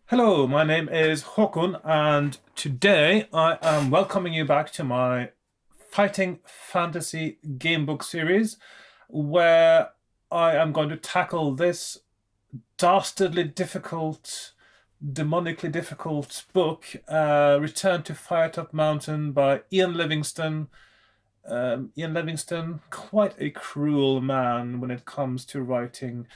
Hello, my name is Hakon, and today I am welcoming you back to my fighting fantasy gamebook series, where I am going to tackle this dastardly difficult, demonically difficult book, Return to Firetop Mountain by Ian Livingstone. Ian Livingstone, quite a cruel man when it comes to writing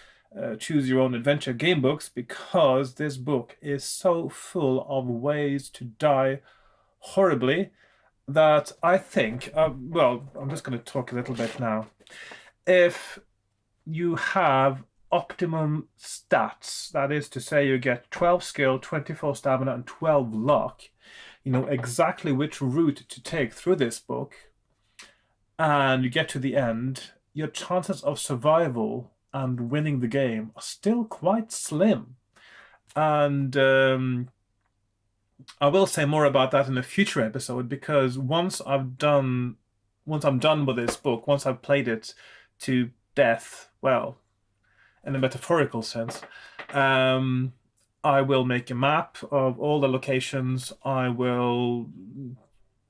choose your own adventure game books, because this book is so full of ways to die horribly that I think, I'm just going to talk a little bit now. If you have optimum stats, that is to say, you get 12 skill, 24 stamina, and 12 luck, you know exactly which route to take through this book, and you get to the end, your chances of survival and winning the game are still quite slim. And I will say more about that in a future episode, because once I'm done with this book, once I've played it to death, well, in a metaphorical sense, um, I will make a map of all the locations. I will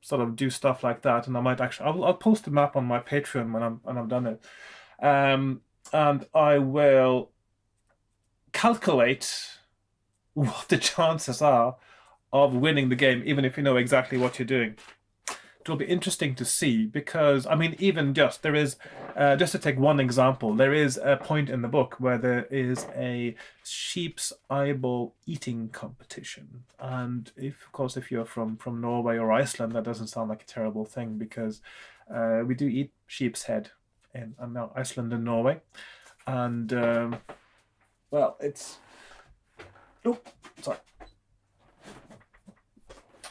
sort of do stuff like that, and I might actually I'll post a map on my Patreon when I've done it, um, and I will calculate what the chances are of winning the game, even if you know exactly what you're doing. It'll be interesting to see, because I mean, even just there is, just to take one example, there is a point in the book where there is a sheep's eyeball eating competition, and if, of course, if you're from Norway or Iceland, that doesn't sound like a terrible thing, because we do eat sheep's head in Iceland and Norway, and well, it's oh, sorry,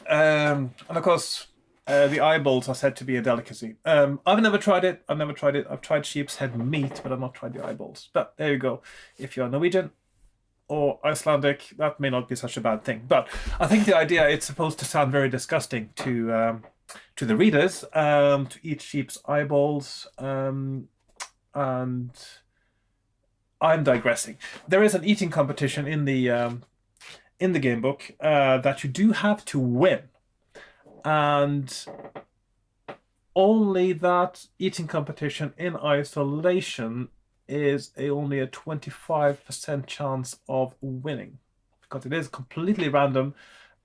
and of course. The eyeballs are said to be a delicacy. I've never tried it. I've tried sheep's head meat, but I've not tried the eyeballs. But there you go. If you're Norwegian or Icelandic, that may not be such a bad thing. But I think the idea, it's supposed to sound very disgusting to the readers, to eat sheep's eyeballs, and I'm digressing. There is an eating competition in the game book that you do have to win. And only that eating competition in isolation is only a 25% chance of winning, because it is completely random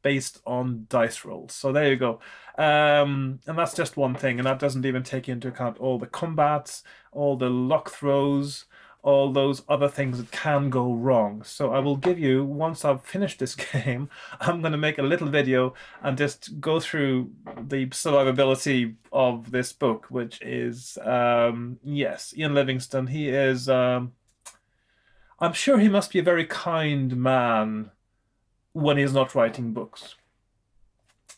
based on dice rolls. So there you go. And that's just one thing, and that doesn't even take into account all the combats, all the luck throws, all those other things that can go wrong. So I will give you, once I've finished this game, I'm going to make a little video and just go through the survivability of this book, which is, yes, Ian Livingstone. He is, I'm sure he must be a very kind man when he's not writing books,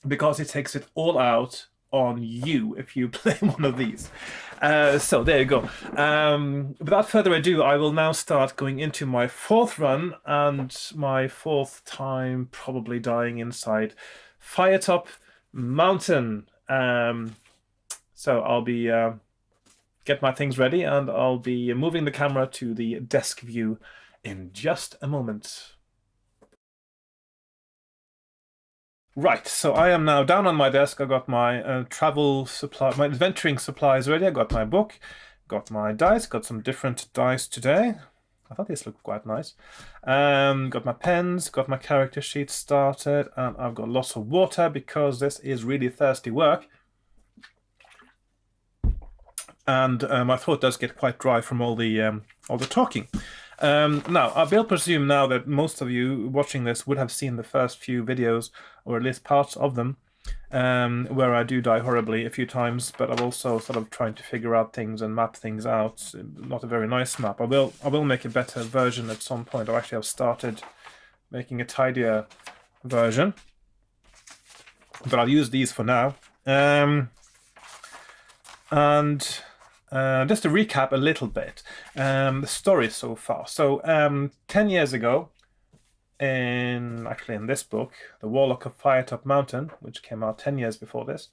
because he takes it all out on you if you play one of these. So there you go. Without further ado, I will now start going into my fourth run, and my fourth time probably dying inside Firetop Mountain. So I'll be get my things ready, and I'll be moving the camera to the desk view in just a moment. Right, so I am now down on my desk. I got my travel supply, my adventuring supplies ready. I got my book, got my dice, got some different dice today. I thought these looked quite nice. Got my pens, got my character sheet started, and I've got lots of water, because this is really thirsty work. And my throat does get quite dry from all the talking. Now, I will presume now that most of you watching this would have seen the first few videos, or at least parts of them, where I do die horribly a few times, but I'm also sort of trying to figure out things and map things out. Not a very nice map. I will make a better version at some point. I actually have started making a tidier version, but I'll use these for now. And just to recap a little bit, the story so far. So 10 years ago, in this book, The Warlock of Firetop Mountain, which came out 10 years before this,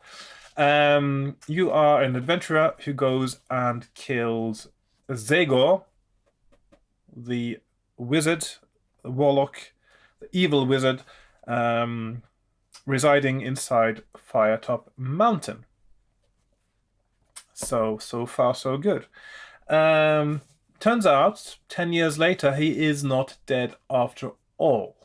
you are an adventurer who goes and kills Zagor, the wizard, the warlock, the evil wizard residing inside Firetop Mountain. So far, so good. Turns out, 10 years later, he is not dead after all.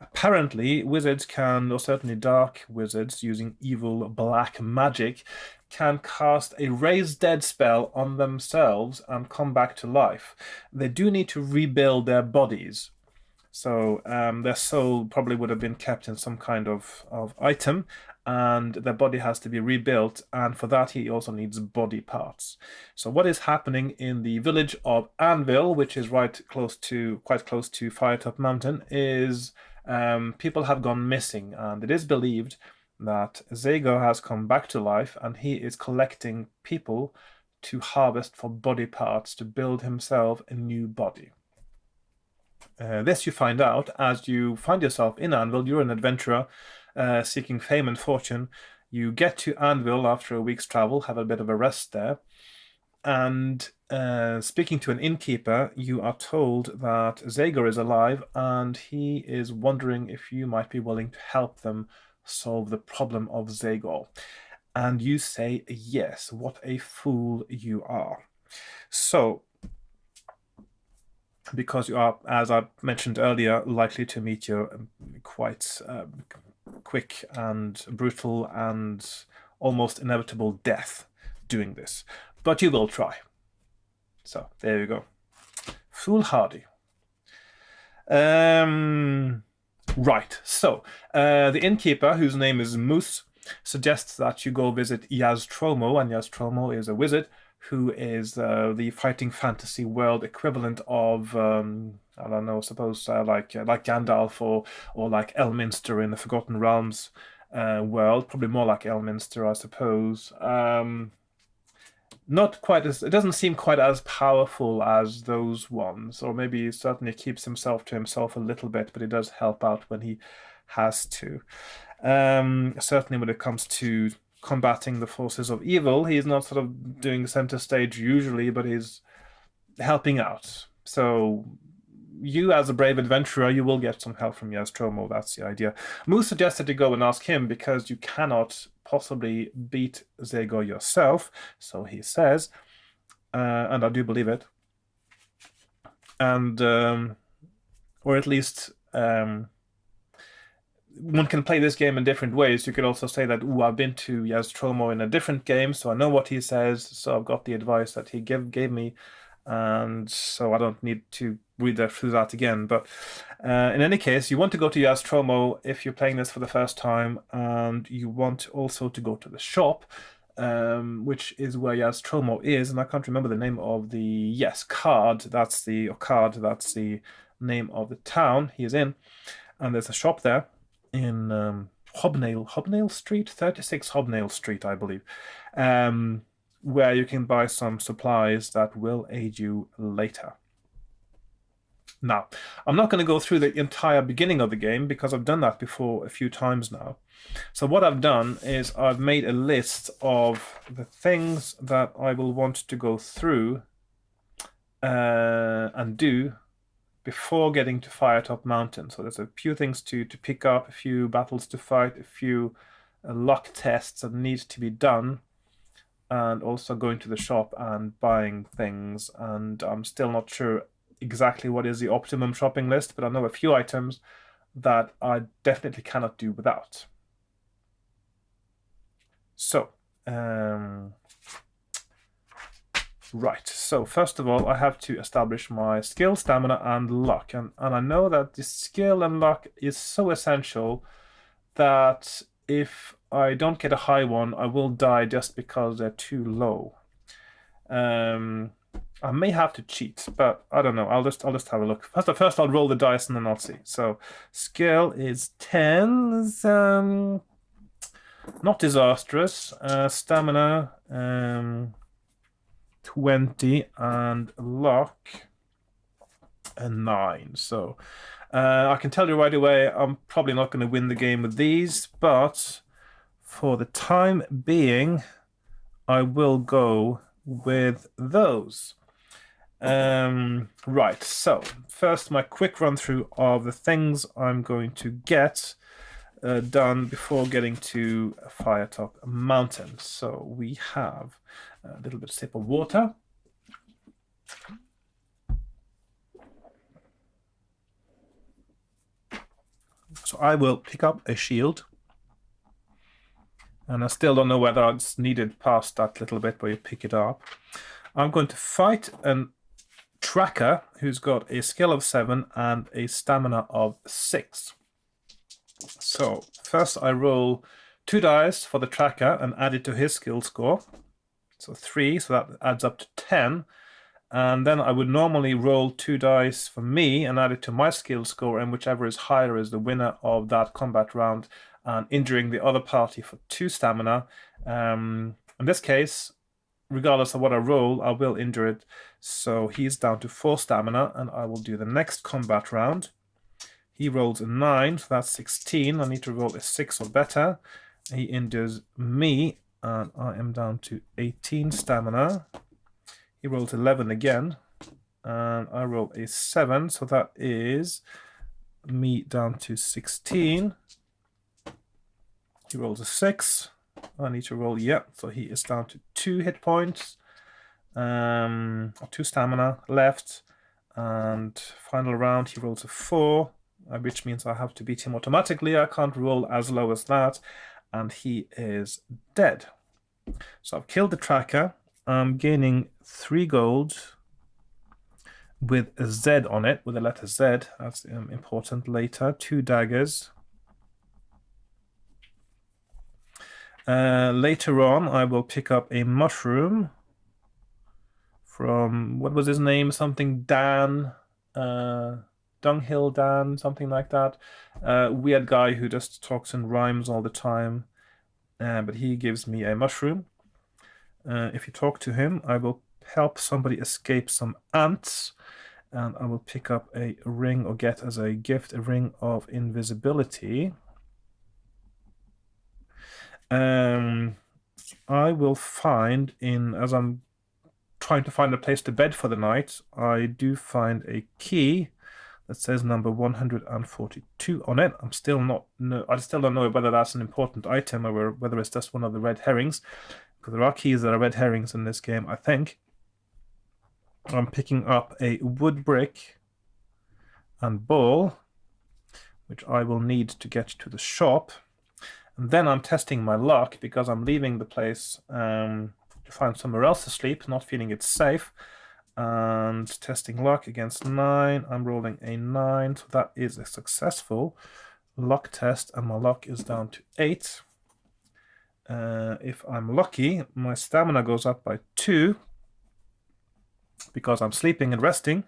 Apparently, wizards can, or certainly dark wizards using evil black magic, can cast a raise dead spell on themselves and come back to life. They do need to rebuild their bodies. So their soul probably would have been kept in some kind of item, and their body has to be rebuilt, and for that he also needs body parts. So what is happening in the village of Anvil, which is quite close to Firetop Mountain, is people have gone missing, and it is believed that Zago has come back to life, and he is collecting people to harvest for body parts to build himself a new body. This you find out as you find yourself in Anvil. You're an adventurer seeking fame and fortune. You get to Anvil after a week's travel, have a bit of a rest there, and speaking to an innkeeper, you are told that Zager is alive, and he is wondering if you might be willing to help them solve the problem of Zagor. And you say yes. What a fool you are. So, because you are, as I mentioned earlier, likely to meet your quite quick and brutal and almost inevitable death doing this. But you will try. So, there you go. Foolhardy. Right, so the innkeeper, whose name is Moose, suggests that you go visit Yaztromo, and Yaztromo is a wizard who is the fighting fantasy world equivalent of, I don't know, suppose like Gandalf or like Elminster in the Forgotten Realms world. Probably more like Elminster, I suppose. Not quite as, it doesn't seem quite as powerful as those ones, or maybe he certainly keeps himself to himself a little bit, but he does help out when he has to. Certainly when it comes to combating the forces of evil, he's not sort of doing center stage usually, but he's helping out. So you, as a brave adventurer, you will get some help from Yaztromo. That's the idea. Moose suggested to go and ask him because you cannot possibly beat Zago yourself, so he says, and I do believe it. And or at least one can play this game in different ways. You could also say that, ooh, I've been to Yaztromo in a different game, so I know what he says, so I've got the advice that he gave me, and so I don't need to read through that again. But in any case, you want to go to Yaztromo if you're playing this for the first time, and you want also to go to the shop, which is where Yaztromo is, and I can't remember the name of the, Card, that's the name of the town he is in, and there's a shop there in Hobnail Street, 36 Hobnail Street, I believe, where you can buy some supplies that will aid you later. Now, I'm not going to go through the entire beginning of the game because I've done that before a few times now. So what I've done is I've made a list of the things that I will want to go through and do before getting to Firetop Mountain. So there's a few things to pick up, a few battles to fight, a few luck tests that need to be done, and also going to the shop and buying things. And I'm still not sure exactly what is the optimum shopping list, but I know a few items that I definitely cannot do without. So, right, so first of all, I have to establish my skill, stamina, and luck. And I know that the skill and luck is so essential that if I don't get a high one, I will die just because they're too low. I may have to cheat, but I don't know. I'll just have a look. First I'll roll the dice and then I'll see. So skill is 10. Not disastrous. Stamina 20, and luck 9. So I can tell you right away, I'm probably not going to win the game with these, but for the time being, I will go with those. Right, so first my quick run through of the things I'm going to get done before getting to Firetop Mountain. So we have a little bit of sip of water. So I will pick up a shield. And I still don't know whether it's needed past that little bit where you pick it up. I'm going to fight a tracker who's got a skill of 7 and a stamina of 6. So first I roll 2 dice for the tracker and add it to his skill score. So 3, so that adds up to 10. And then I would normally roll 2 dice for me and add it to my skill score, and whichever is higher is the winner of that combat round, and injuring the other party for 2 stamina. In this case, regardless of what I roll, I will injure it. So he's down to 4 stamina, and I will do the next combat round. He rolls a 9, so that's 16. I need to roll a 6 or better. He injures me, and I am down to 18 stamina. He rolls 11 again, and I roll a 7, so that is me down to 16. He rolls a 6. I need to roll, so he is down to 2 hit points, 2 stamina left, and final round he rolls a 4, which means I have to beat him automatically. I can't roll as low as that, and he is dead. So I've killed the tracker. I'm gaining 3 gold with a Z on it, with the letter Z. That's important later. 2 daggers. Later on, I will pick up a mushroom from, what was his name? Something Dan, Dunghill Dan, something like that. Weird guy who just talks in rhymes all the time. But he gives me a mushroom. If you talk to him, I will help somebody escape some ants, and I will pick up a ring, or get as a gift a ring of invisibility. I will find, as I'm trying to find a place to bed for the night, I do find a key that says number 142 on it. I still don't know whether that's an important item or whether it's just one of the red herrings, because there are keys that are red herrings in this game, I think. I'm picking up a wood brick and ball, which I will need to get to the shop. And then I'm testing my luck, because I'm leaving the place to find somewhere else to sleep, not feeling it's safe. And testing luck against 9. I'm rolling a 9, so that is a successful luck test, and my luck is down to 8. If I'm lucky, my stamina goes up by 2, because I'm sleeping and resting.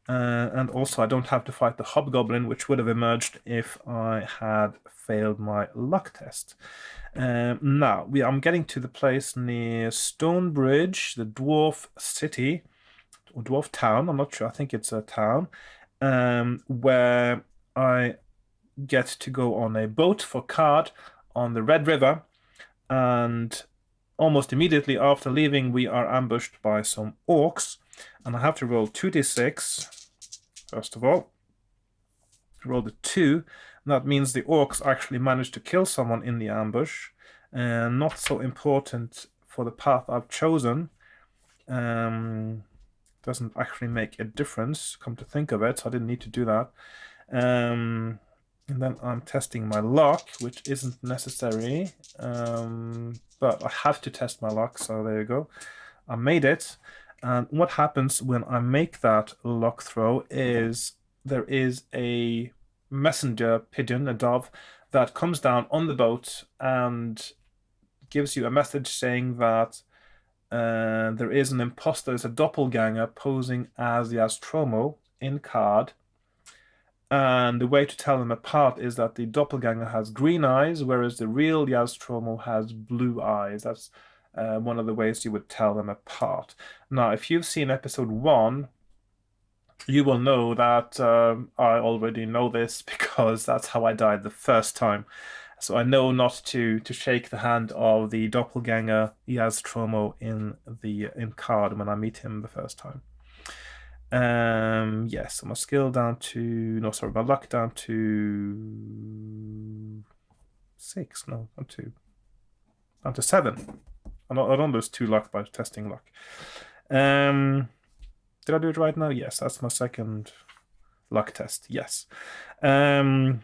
And also I don't have to fight the hobgoblin, which would have emerged if I had failed my luck test. Now, I'm getting to the place near Stonebridge, the dwarf city, or dwarf town, I'm not sure, I think it's a town, where I get to go on a boat for card on the Red River, and almost immediately after leaving, we are ambushed by some orcs, and I have to roll 2d6, first of all. Roll the 2, and that means the orcs actually managed to kill someone in the ambush, and not so important for the path I've chosen. Doesn't actually make a difference, come to think of it, so I didn't need to do that. And then I'm testing my luck, which isn't necessary, but I have to test my luck, so there you go. I made it, and what happens when I make that luck throw is there is a messenger pigeon, a dove, that comes down on the boat and gives you a message saying that there is an imposter, there's a doppelganger posing as Yastromo in card, and the way to tell them apart is that the doppelganger has green eyes, whereas the real Yastromo has blue eyes. That's one of the ways you would tell them apart. Now, if you've seen episode 1, you will know that I already know this, because that's how I died the first time. So I know not to shake the hand of the doppelganger Yastromo in card when I meet him the first time. Yes, so my skill down to no, sorry, my luck down to 6. No, not 2. Down to 7. I don't lose 2 luck by testing luck. Did I do it right now? Yes, that's my second luck test. Yes. Then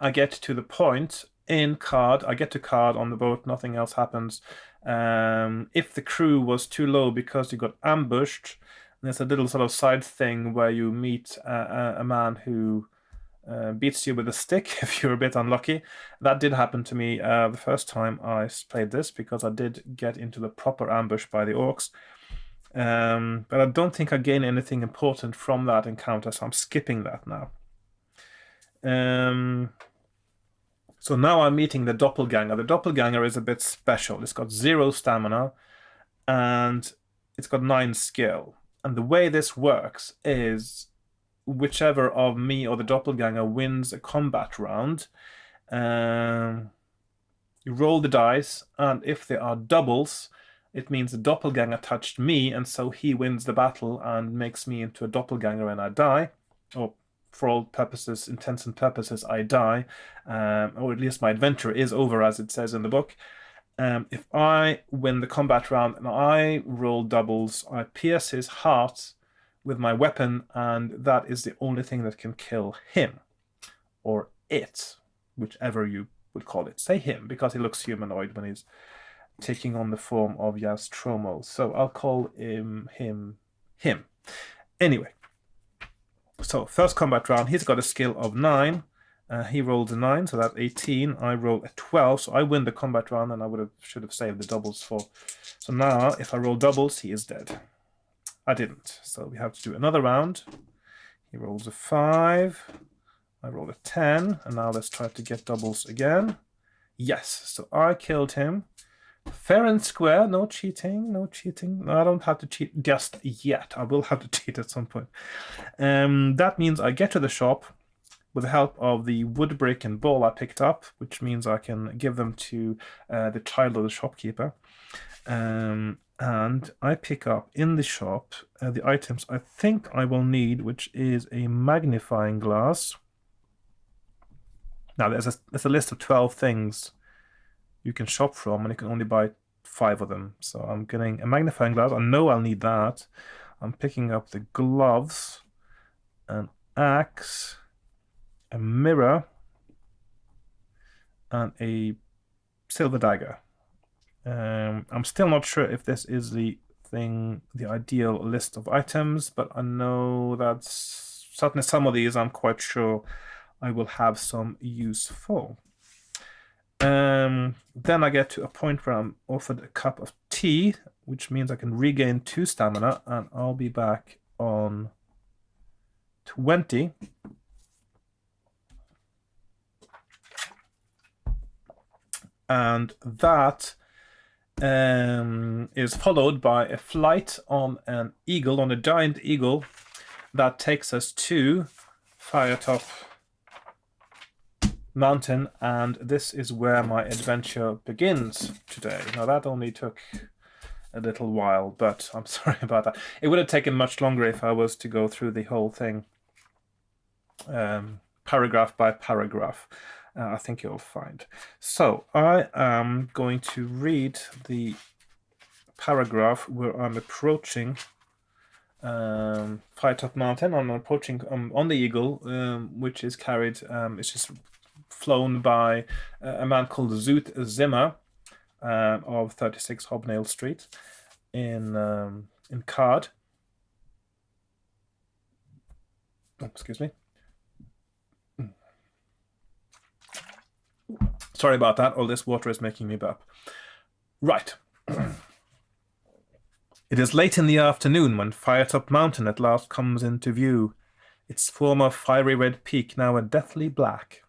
I get to the point in card. I get to card on the boat. Nothing else happens. If the crew was too low because you got ambushed, there's a little sort of side thing where you meet a man who beats you with a stick if you're a bit unlucky. That did happen to me the first time I played this, because I did get into the proper ambush by the orcs. But I don't think I gain anything important from that encounter, so I'm skipping that now. So now I'm meeting the doppelganger. The doppelganger is a bit special. It's got 0 stamina and it's got 9 skill. And the way this works is whichever of me or the doppelganger wins a combat round, you roll the dice, and if there are doubles, it means the doppelganger touched me, and so he wins the battle and makes me into a doppelganger and I die. Or for all purposes, intents and purposes, I die. Or at least my adventure is over, as it says in the book. If I win the combat round and I roll doubles, I pierce his heart with my weapon, and that is the only thing that can kill him. Or it, whichever you would call it. Say him, because he looks humanoid when he's taking on the form of Yastromo. So I'll call him. Anyway, so first combat round, he's got a skill of 9. He rolled a 9, so that's 18. I roll a 12, so I win the combat round, and I should have saved the doubles for. So now, if I roll doubles, he is dead. I didn't, so we have to do another round. He rolls a 5. I roll a 10, and now let's try to get doubles again. Yes, so I killed him. Fair and square, no cheating, no cheating. No, I don't have to cheat just yet. I will have to cheat at some point. That means I get to the shop with the help of the wood brick and ball I picked up, which means I can give them to the child of the shopkeeper. And I pick up in the shop the items I think I will need, which is a magnifying glass. Now, there's a list of 12 things you can shop from, and you can only buy 5 of them. So I'm getting a magnifying glass. I know I'll need that. I'm picking up the gloves, an axe, a mirror, and a silver dagger. I'm still not sure if this is the ideal list of items, but I know that certainly some of these I'm quite sure I will have some use for. Then I get to a point where I'm offered a cup of tea, which means I can regain 2 stamina, and I'll be back on 20. And that is followed by a flight on an eagle, on a giant eagle, that takes us to Firetop Mountain, and this is where my adventure begins today. Now, that only took a little while, but I'm sorry about that. It would have taken much longer if I was to go through the whole thing paragraph by paragraph. I think you'll find. So I am going to read the paragraph where I'm approaching Firetop Mountain. I'm approaching on the eagle, which is carried. It's just flown by a man called Zoot Zimmer of 36 Hobnail Street in Card. Oh, excuse me. Sorry about that. All this water is making me burp. Right. It is late in the afternoon when Firetop Mountain at last comes into view, its former fiery red peak now a deathly black.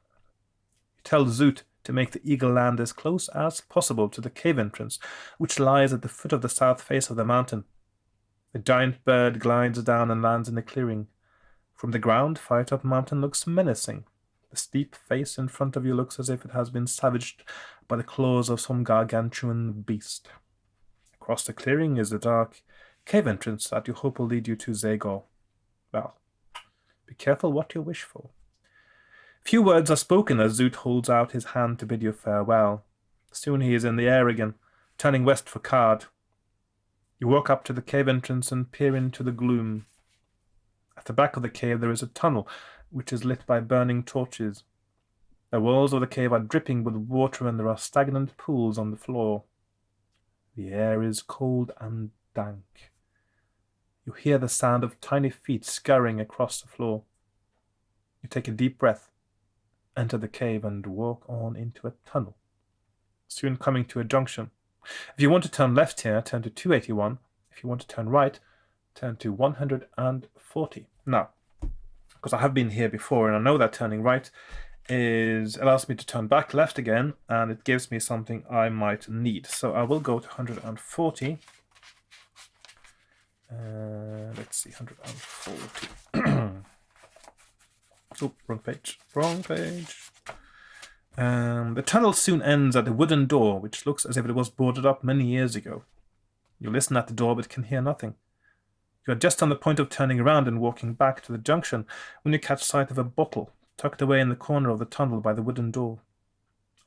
You tell Zoot to make the eagle land as close as possible to the cave entrance, which lies at the foot of the south face of the mountain. The giant bird glides down and lands in the clearing. From the ground, Firetop Mountain looks menacing. The steep face in front of you looks as if it has been savaged by the claws of some gargantuan beast. Across the clearing is the dark, cave entrance that you hope will lead you to Zagor. Well, be careful what you wish for. Few words are spoken as Zoot holds out his hand to bid you farewell. Soon he is in the air again, turning west for Card. You walk up to the cave entrance and peer into the gloom. At the back of the cave there is a tunnel, which is lit by burning torches. The walls of the cave are dripping with water and there are stagnant pools on the floor. The air is cold and dank. You hear the sound of tiny feet scurrying across the floor. You take a deep breath, enter the cave and walk on into a tunnel, soon coming to a junction. If you want to turn left here, turn to 281. If you want to turn right, turn to 140. Now, because I have been here before and I know that turning right allows me to turn back left again, and it gives me something I might need. So I will go to 140. Let's see, 140. Oh, wrong page. Wrong page. The tunnel soon ends at a wooden door, which looks as if it was boarded up many years ago. You listen at the door, but can hear nothing. You are just on the point of turning around and walking back to the junction when you catch sight of a bottle tucked away in the corner of the tunnel by the wooden door.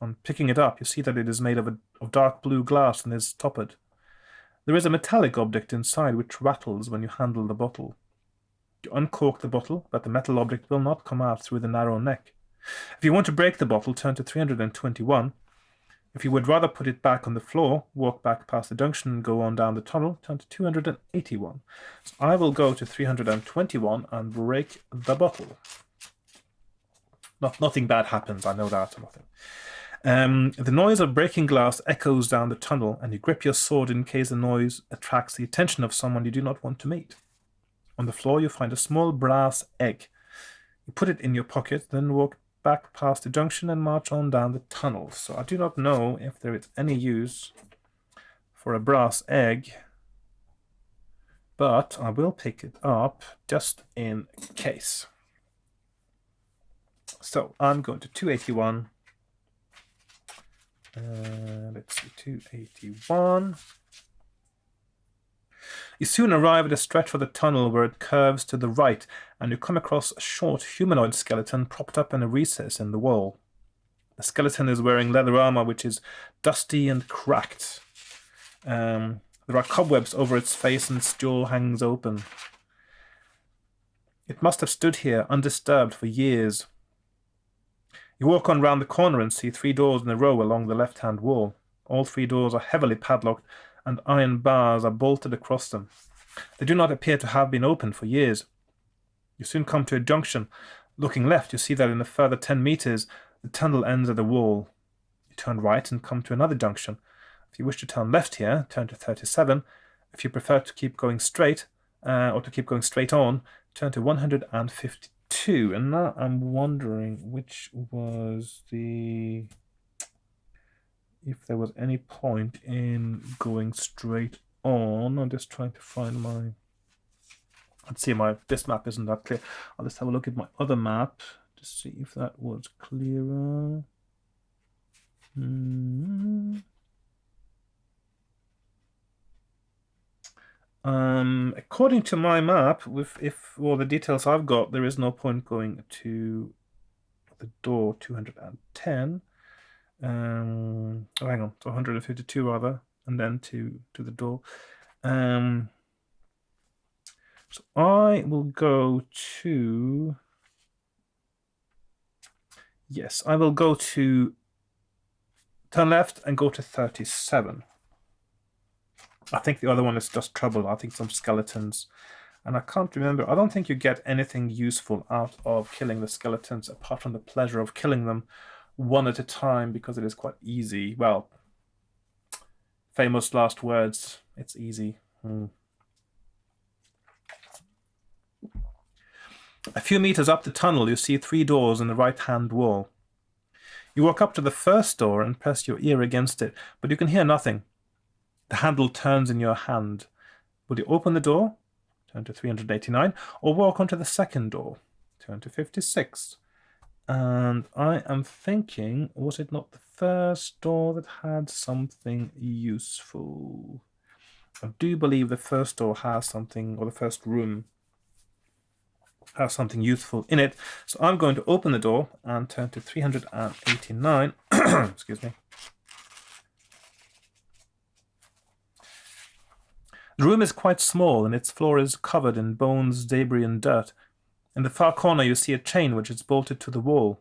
On picking it up, you see that it is made of dark blue glass and is toppered. There is a metallic object inside which rattles when you handle the bottle. You uncork the bottle, but the metal object will not come out through the narrow neck. If you want to break the bottle, turn to 321. If you would rather put it back on the floor, walk back past the junction and go on down the tunnel, turn to 281. So I will go to 321 and break the bottle. Nothing bad happens, I know that. Nothing. The noise of breaking glass echoes down the tunnel, and you grip your sword in case the noise attracts the attention of someone you do not want to meet. On the floor you find a small brass egg. You put it in your pocket, then walk back past the junction and march on down the tunnel. So I do not know if there is any use for a brass egg, but I will pick it up just in case. So I'm going to 281. Let's see, 281. You soon arrive at a stretch of the tunnel where it curves to the right, and you come across a short humanoid skeleton propped up in a recess in the wall. The skeleton is wearing leather armor, which is dusty and cracked. There are cobwebs over its face, and its jaw hangs open. It must have stood here undisturbed for years. You walk on round the corner and see 3 doors in a row along the left-hand wall. All 3 doors are heavily padlocked, and iron bars are bolted across them. They do not appear to have been opened for years. You soon come to a junction. Looking left, you see that in a further 10 meters, the tunnel ends at a wall. You turn right and come to another junction. If you wish to turn left here, turn to 37. If you prefer to keep going straight, or to keep going straight on, turn to 152. And now I'm wondering which was if there was any point in going straight on. I'm just trying to find my... Let's see, this map isn't that clear. I'll just have a look at my other map to see if that was clearer. According to my map, with all the details I've got, there is no point going to the door 210. Oh, hang on, so 152 rather, and then to the door. So I will go to... Yes, I will go to turn left and go to 37. I think the other one is just trouble. I think some skeletons. And I can't remember. I don't think you get anything useful out of killing the skeletons apart from the pleasure of killing them one at a time, because it is quite easy. Well, famous last words. It's easy. A few meters up the tunnel, you see 3 doors in the right-hand wall. You walk up to the first door and press your ear against it, but you can hear nothing. The handle turns in your hand. Will you open the door? Turn to 389, or walk onto the second door. Turn to 56. And I am thinking, was it not the first door that had something useful? I do believe the first door has something, or the first room has something useful in it. So I'm going to open the door and turn to 389. Excuse me. The room is quite small and its floor is covered in bones, debris, and dirt. In the far corner, you see a chain which is bolted to the wall.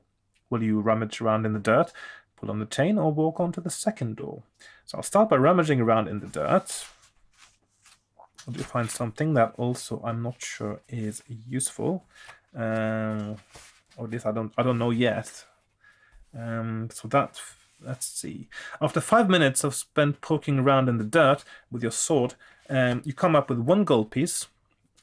Will you rummage around in the dirt, pull on the chain, or walk on to the second door? So I'll start by rummaging around in the dirt. I do find something that also I'm not sure is useful, or at least I don't know yet. So that, let's see. After 5 minutes of spent poking around in the dirt with your sword, you come up with 1 gold piece.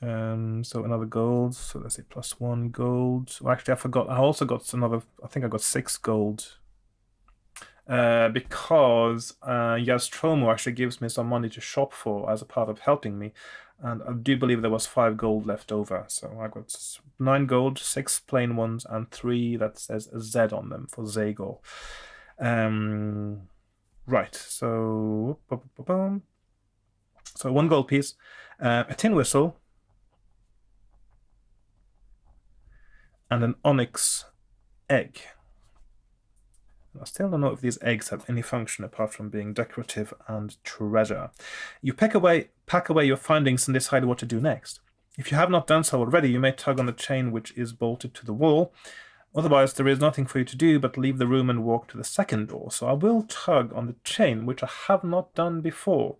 So another gold. So let's say +1 gold. Well, actually, I forgot. I also got another. I think I got 6 gold. Because Yastromo actually gives me some money to shop for as a part of helping me, and I do believe there was 5 gold left over. So I got 9 gold, 6 plain ones, and 3 that says Z on them for Zagor. Right. So 1 gold piece, a tin whistle, and an onyx egg. I still don't know if these eggs have any function apart from being decorative and treasure. You pack away your findings and decide what to do next. If you have not done so already, you may tug on the chain which is bolted to the wall. Otherwise, there is nothing for you to do but leave the room and walk to the second door. So I will tug on the chain, which I have not done before.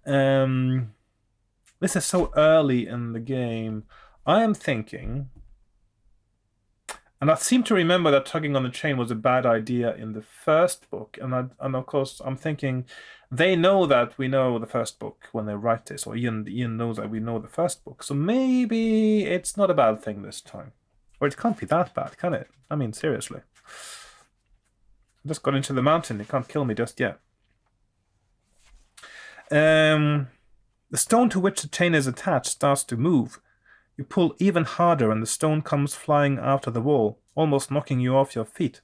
This is so early in the game. I am thinking... And I seem to remember that tugging on the chain was a bad idea in the first book. And of course, I'm thinking they know that we know the first book when they write this, or Ian knows that we know the first book. So maybe it's not a bad thing this time. Or it can't be that bad, can it? I mean, seriously. I just got into the mountain. It can't kill me just yet. The stone to which the chain is attached starts to move. You pull even harder and the stone comes flying out of the wall, almost knocking you off your feet.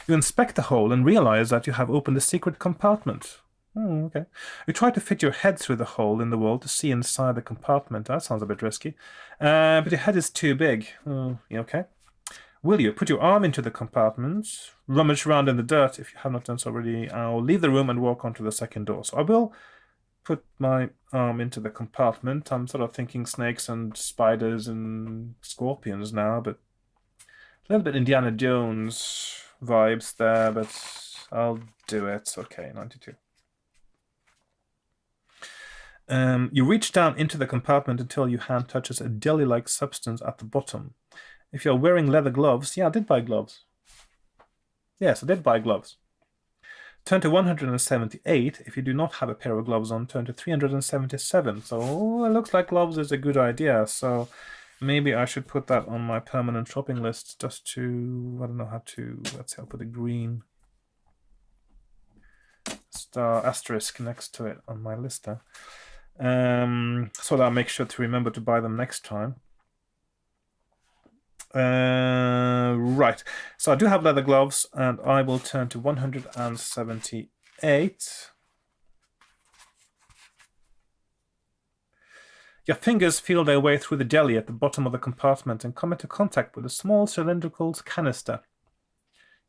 You inspect the hole and realize that you have opened a secret compartment. Okay. You try to fit your head through the hole in the wall to see inside the compartment. That sounds a bit risky. But your head is too big. Okay. Will you put your arm into the compartment, rummage around in the dirt if you have not done so already? I'll leave the room and walk onto the second door. So I will put my arm into the compartment. I'm sort of thinking snakes and spiders and scorpions now, but a little bit Indiana Jones vibes there, but I'll do it. Okay, 92. You reach down into the compartment until your hand touches a jelly-like substance at the bottom. If you're wearing leather gloves, yeah, I did buy gloves. Yes, I did buy gloves. Turn to 178. If you do not have a pair of gloves on, turn to 377. So it looks like gloves is a good idea. So maybe I should put that on my permanent shopping list just to, I don't know how to, let's see, I'll put a green star asterisk next to it on my list there. So that I'll make sure to remember to buy them next time. Right, so I do have leather gloves, and I will turn to 178. Your fingers feel their way through the jelly at the bottom of the compartment and come into contact with a small cylindrical canister.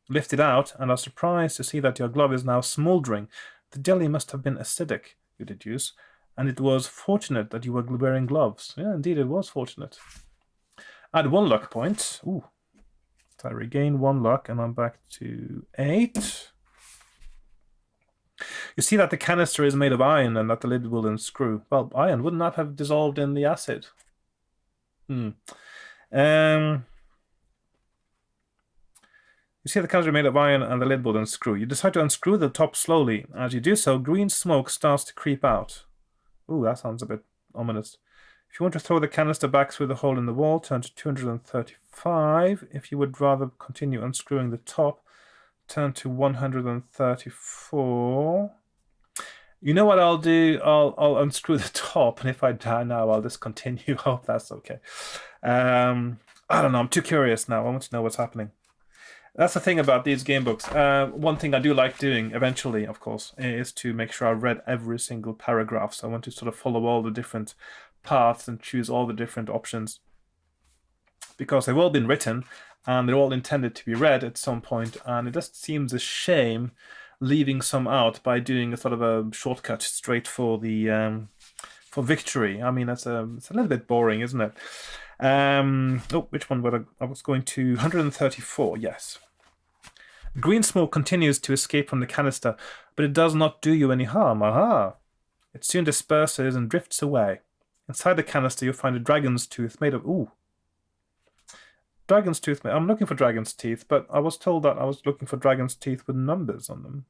You lift it out and are surprised to see that your glove is now smoldering. The jelly must have been acidic, you deduce, and it was fortunate that you were wearing gloves. Yeah, indeed, it was fortunate. Add 1 luck point. Ooh. So I regain 1 luck and I'm back to 8. You see that the canister is made of iron and that the lid will unscrew. Well, iron would not have dissolved in the acid. You see the canister made of iron and the lid will unscrew. You decide to unscrew the top slowly. As you do so, green smoke starts to creep out. Ooh, that sounds a bit ominous. If you want to throw the canister back through the hole in the wall, turn to 235. If you would rather continue unscrewing the top, turn to 134. You know what I'll do? I'll unscrew the top, and if I die now, I'll just continue. I hope that's okay. I don't know. I'm too curious now. I want to know what's happening. That's the thing about these game books. One thing I do like doing eventually, of course, is to make sure I've read every single paragraph. So I want to sort of follow all the different paths and choose all the different options, because they've all been written and they're all intended to be read at some point, and it just seems a shame leaving some out by doing a sort of a shortcut straight for the for victory. I mean, it's a little bit boring, isn't it? Oh, which one would I was going to 134, yes. Green smoke continues to escape from the canister, but it does not do you any harm. Aha! It soon disperses and drifts away. Inside the canister, you'll find a dragon's tooth made of... Ooh. Dragon's tooth... I'm looking for dragon's teeth, but I was told that I was looking for dragon's teeth with numbers on them.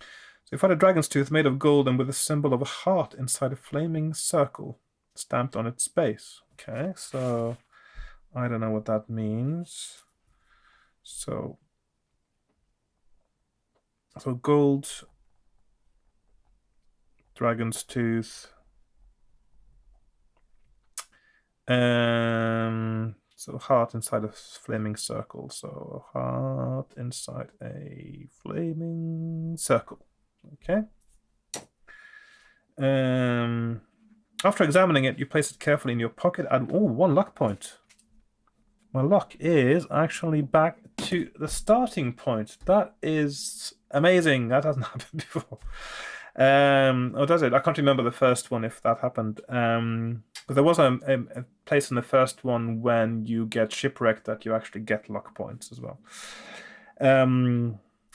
So you find a dragon's tooth made of gold and with a symbol of a heart inside a flaming circle stamped on its base. Okay, so I don't know what that means. So gold, dragon's tooth. So heart inside a flaming circle. So a heart inside a flaming circle. Okay. After examining it, you place it carefully in your pocket and 1 luck point. My luck is actually back to the starting point. That is amazing. That hasn't happened before. Or does it? I can't remember the first one if that happened. But there was a place in the first one when you get shipwrecked that you actually get luck points as well.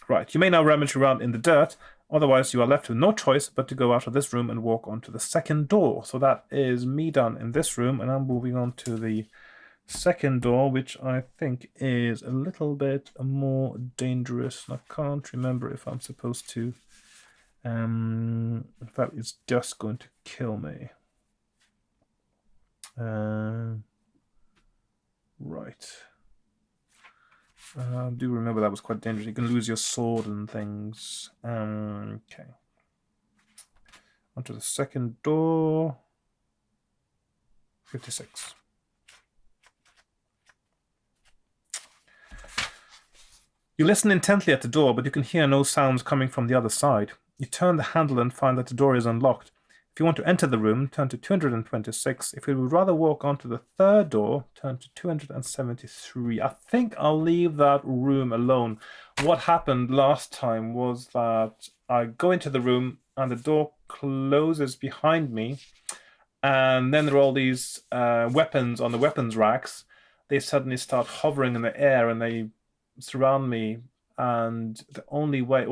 Right, you may now rummage around in the dirt. Otherwise, you are left with no choice but to go out of this room and walk onto the second door. So that is me done in this room, and I'm moving on to the second door, which I think is a little bit more dangerous. I can't remember if I'm supposed to... that is just going to kill me. Right. I do remember that was quite dangerous. You can lose your sword and things. Okay. Onto the second door. 56. You listen intently at the door, but you can hear no sounds coming from the other side. You turn the handle and find that the door is unlocked. If you want to enter the room, turn to 226. If you would rather walk onto the third door, turn to 273. I think I'll leave that room alone. What happened last time was that I go into the room and the door closes behind me, and then there are all these weapons on the weapons racks. They suddenly start hovering in the air and they surround me, and the only way...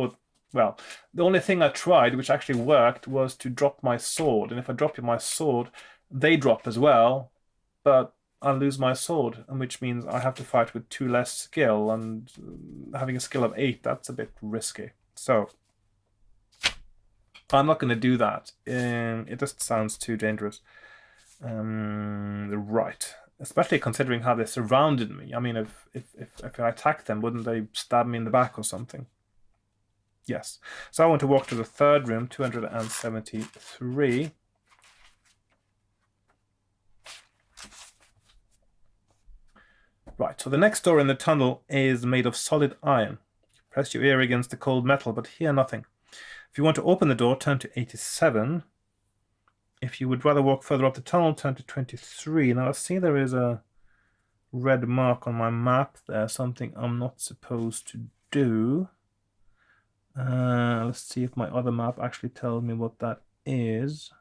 Well, the only thing I tried, which actually worked, was to drop my sword. And if I drop my sword, they drop as well, but I lose my sword, and which means I have to fight with 2 less skill, and having a skill of 8, that's a bit risky. So I'm not going to do that. It just sounds too dangerous. Right. Especially considering how they surrounded me. I mean, if I attacked them, wouldn't they stab me in the back or something? Yes. So I want to walk to the third room, 273. Right, so the next door in the tunnel is made of solid iron. Press your ear against the cold metal, but hear nothing. If you want to open the door, turn to 87. If you would rather walk further up the tunnel, turn to 23. Now I see there is a red mark on my map there, something I'm not supposed to do. Let's see if my other map actually tells me what that is.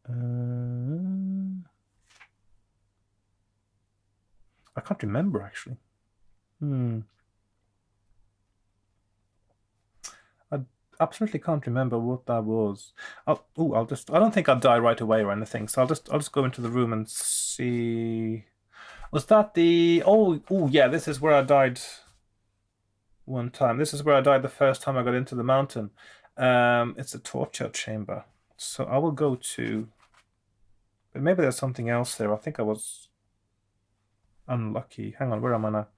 I can't remember actually. I absolutely can't remember what that was. I don't think I'll die right away or anything, so I'll just go into the room and see. Was that the... Oh yeah, this is where I died one time. This is where I died the first time I got into the mountain. It's a torture chamber. So I will go to... But maybe there's something else there. I think I was unlucky. Hang on, where am I now?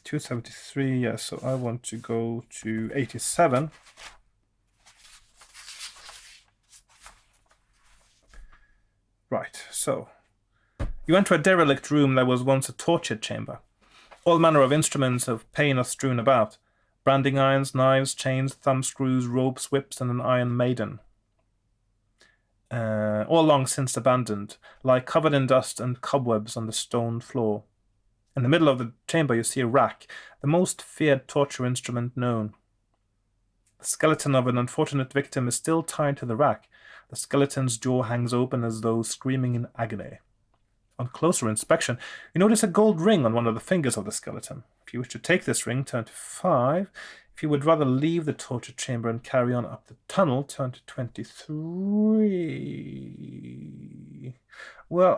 273, yeah, so I want to go to 87. Right, so You enter a derelict room that was once a torture chamber. All manner of instruments of pain are strewn about. Branding irons, knives, chains, thumbscrews, ropes, whips, and an iron maiden. All long since abandoned, lie covered in dust and cobwebs on the stone floor. In the middle of the chamber you see a rack, the most feared torture instrument known. The skeleton of an unfortunate victim is still tied to the rack. The skeleton's jaw hangs open as though screaming in agony. On closer inspection, you notice a gold ring on one of the fingers of the skeleton. If you wish to take this ring, turn to 5. If you would rather leave the torture chamber and carry on up the tunnel, turn to 23. Well,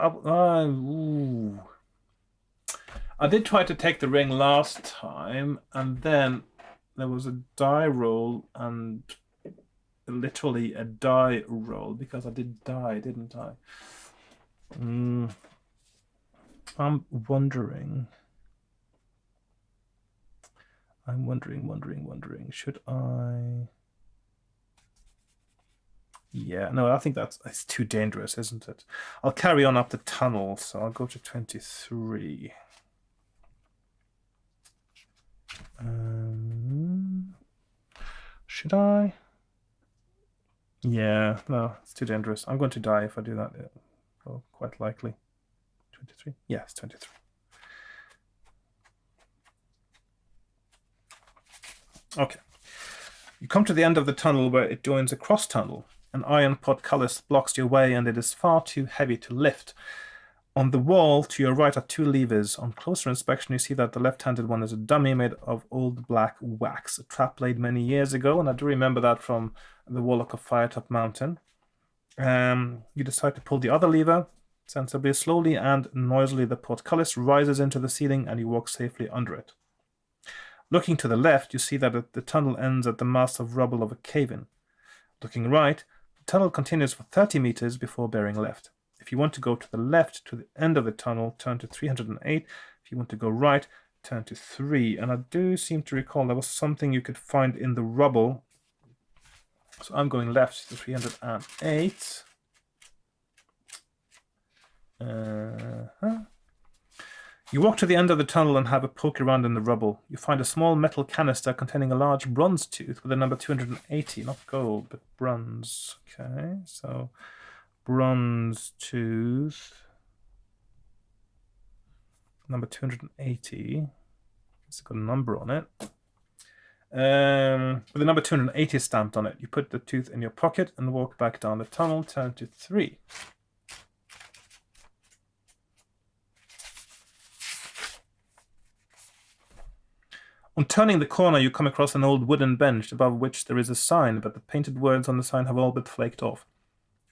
I did try to take the ring last time, and then there was a die roll, and literally a die roll, because I did die, didn't I? I'm wondering, should I? Yeah, no, I think it's too dangerous, isn't it? I'll carry on up the tunnel, so I'll go to 23. Should I? Yeah, no, it's too dangerous. I'm going to die if I do that. Oh, quite likely. 23? Yes, 23. Okay. You come to the end of the tunnel where it joins a cross tunnel. An iron portcullis blocks your way and it is far too heavy to lift. On the wall to your right are 2 levers. On closer inspection you see that the left-handed one is a dummy made of old black wax, a trap laid many years ago, and I do remember that from the Warlock of Firetop Mountain. You decide to pull the other lever. Sensibly, slowly and noisily the portcullis rises into the ceiling and you walk safely under it. Looking to the left, you see that the tunnel ends at the mass of rubble of a cave-in. Looking right, the tunnel continues for 30 meters before bearing left. If you want to go to the left to the end of the tunnel, turn to 308. If you want to go right, turn to 3. And I do seem to recall there was something you could find in the rubble. So I'm going left to 308. You walk to the end of the tunnel and have a poke around in the rubble. You find a small metal canister containing a large bronze tooth with a number 280, not gold, but bronze. Okay, so bronze tooth, number 280. It's got a number on it. With the number 280 stamped on it. You put the tooth in your pocket and walk back down the tunnel, turn to 3. On turning the corner, you come across an old wooden bench above which there is a sign, but the painted words on the sign have all but flaked off.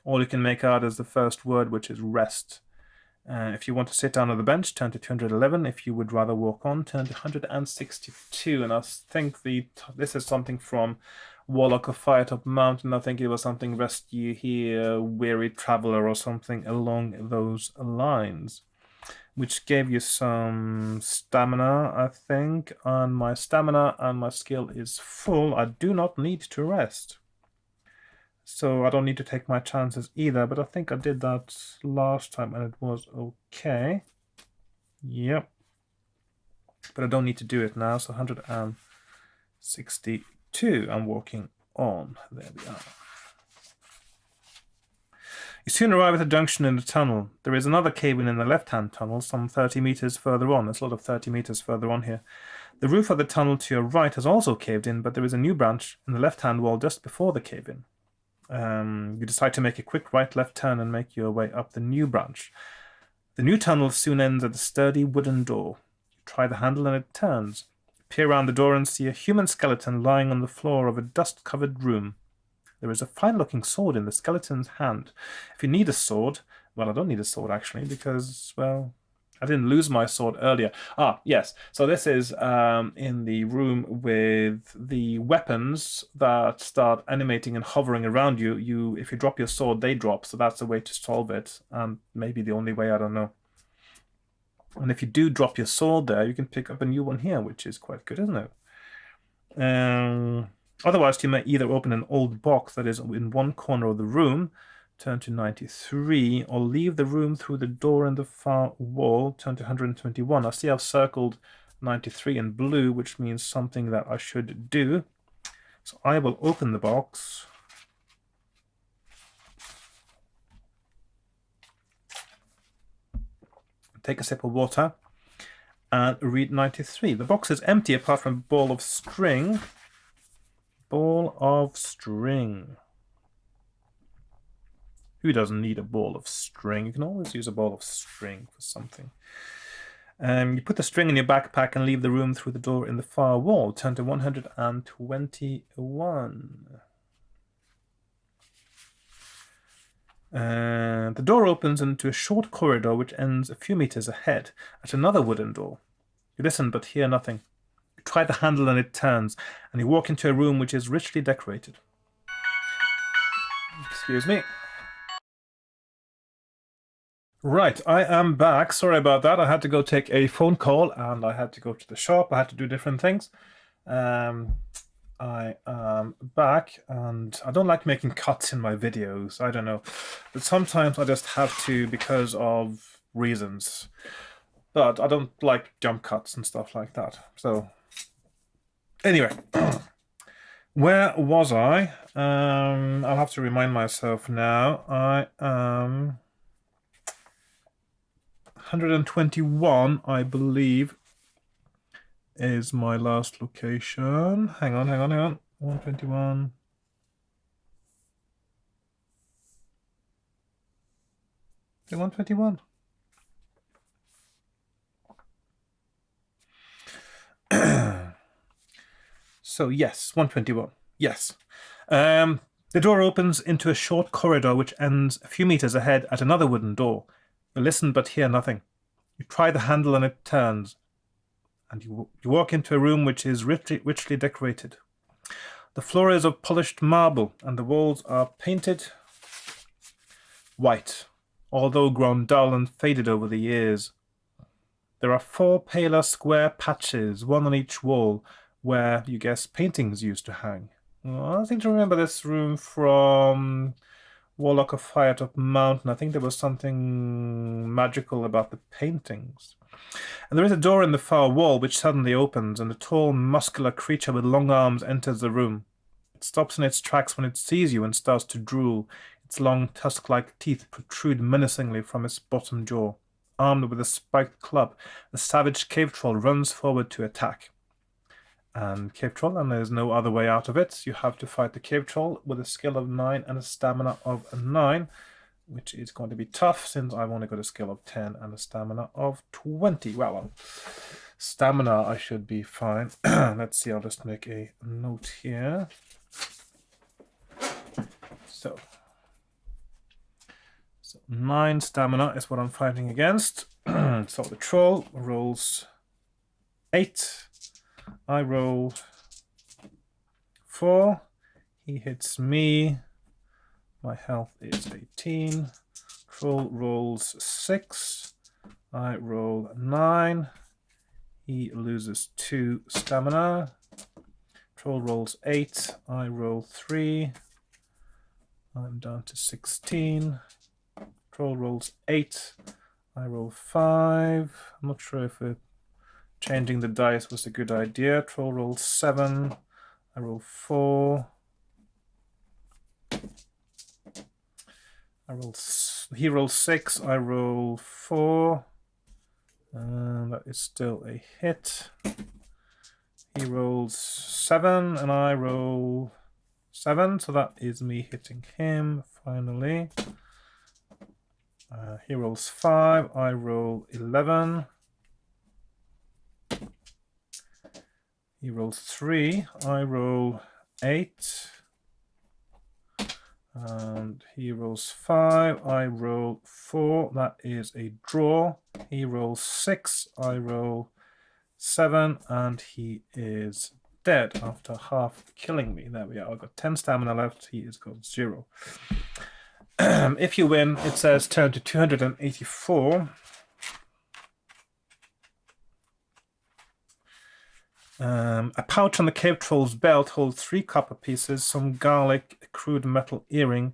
All you can make out is the first word, which is rest. If you want to sit down on the bench, turn to 211. If you would rather walk on, turn to 162. And I think this is something from Warlock of Firetop Mountain. I think it was something rest ye here, weary traveler, or something along those lines, which gave you some stamina, I think. And my stamina and my skill is full. I do not need to rest. So I don't need to take my chances either, but I think I did that last time and it was okay. Yep. But I don't need to do it now, so 162. I'm walking on. There we are. You soon arrive at a junction in the tunnel. There is another cave-in the left-hand tunnel, some 30 meters further on. There's a lot of 30 meters further on here. The roof of the tunnel to your right has also caved in, but there is a new branch in the left-hand wall just before the cave-in. You decide to make a quick right-left turn and make your way up the new branch. The new tunnel soon ends at a sturdy wooden door. You try the handle and it turns. You peer around the door and see a human skeleton lying on the floor of a dust-covered room. There is a fine-looking sword in the skeleton's hand. If you need a sword, well, I don't need a sword actually, because, well, I didn't lose my sword earlier. Ah, yes. So this is in the room with the weapons that start animating and hovering around you. If you drop your sword, they drop. So that's the way to solve it. Maybe the only way, I don't know. And if you do drop your sword there, you can pick up a new one here, which is quite good, isn't it? Otherwise, you may either open an old box that is in one corner of the room, turn to 93, or leave the room through the door in the far wall, turn to 121. I see I've circled 93 in blue, which means something that I should do. So I will open the box. Take a sip of water and read 93. The box is empty apart from a ball of string. Ball of string. Who doesn't need a ball of string? You can always use a ball of string for something. You put the string in your backpack and leave the room through the door in the far wall. Turn to 121. The door opens into a short corridor which ends a few meters ahead at another wooden door. You listen but hear nothing. You try the handle and it turns, and you walk into a room which is richly decorated. Excuse me. Right, I am back. Sorry about that. I had to go take a phone call and I had to go to the shop. I had to do different things. I am back, and I don't like making cuts in my videos. I don't know. But sometimes I just have to because of reasons. But I don't like jump cuts and stuff like that. So, anyway. Where was I? I'll have to remind myself now. I am 121, I believe, is my last location. Hang on. 121. Is it 121? So yes, 121. Yes. The door opens into a short corridor which ends a few meters ahead at another wooden door. You listen but hear nothing. You try the handle and it turns. And you walk into a room which is richly decorated. The floor is of polished marble and the walls are painted white, although grown dull and faded over the years. There are 4 paler square patches, one on each wall, where, you guess, paintings used to hang. Well, I seem to remember this room from Warlock of Firetop Mountain. I think there was something magical about the paintings. And there is a door in the far wall which suddenly opens, and a tall, muscular creature with long arms enters the room. It stops in its tracks when it sees you and starts to drool. Its long, tusk-like teeth protrude menacingly from its bottom jaw. Armed with a spiked club, the savage cave troll runs forward to attack. And cave troll, and there's no other way out of it. You have to fight the cave troll with a skill of 9 and a stamina of 9, which is going to be tough since I've only got a skill of 10 and a stamina of 20. Well, stamina I should be fine. Let's see, I'll just make a note here. So 9 stamina is what I'm fighting against. So the troll rolls 8. I roll 4. He hits me. My health is 18. Troll rolls 6. I roll 9. He loses 2 stamina. Troll rolls 8. I roll 3. I'm down to 16. Troll rolls 8. I roll 5. I'm not sure if changing the dice was a good idea. Troll rolls 7. I roll 4. He rolls 6. I roll 4. And that is still a hit. He rolls 7 and I roll 7. So that is me hitting him finally. He rolls 5. I roll 11. He rolls 3. I roll 8. And he rolls 5. I roll 4. That is a draw. He rolls 6. I roll 7. And he is dead after half killing me. There we are. I've got 10 stamina left. He has got 0. If you win, it says turn to 284. A pouch on the cave troll's belt holds 3 copper pieces, some garlic, a crude metal earring,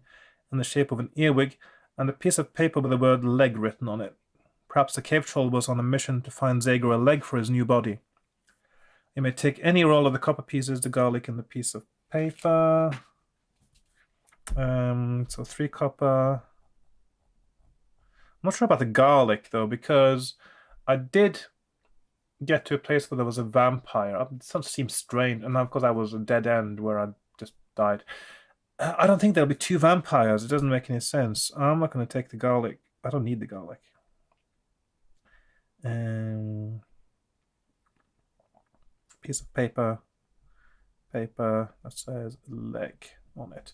in the shape of an earwig and a piece of paper with the word leg written on it. Perhaps the cave troll was on a mission to find Zager a leg for his new body. You may take any roll of the copper pieces, the garlic, and the piece of paper. So 3 copper. I'm not sure about the garlic though, because I did get to a place where there was a vampire. It seems strange, and of course I was a dead end where I just died. I don't think there'll be 2 vampires. It doesn't make any sense. I'm not going to take the garlic. I don't need the garlic. Piece of paper that says leg on it.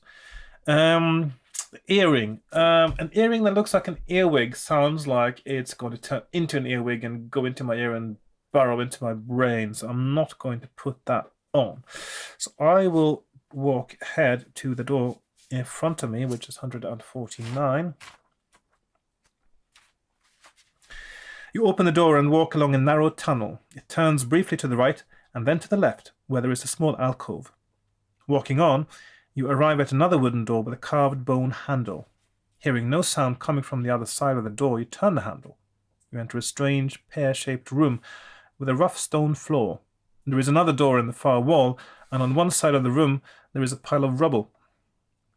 Earring. An earring that looks like an earwig sounds like it's going to turn into an earwig and go into my ear and burrow into my brain. So I'm not going to put that on. So I will walk ahead to the door in front of me, which is 149. You open the door and walk along a narrow tunnel. It turns briefly to the right and then to the left, where there is a small alcove. Walking on, you arrive at another wooden door with a carved bone handle. Hearing no sound coming from the other side of the door, you turn the handle. You enter a strange, pear-shaped room with a rough stone floor. There is another door in the far wall, and on one side of the room there is a pile of rubble.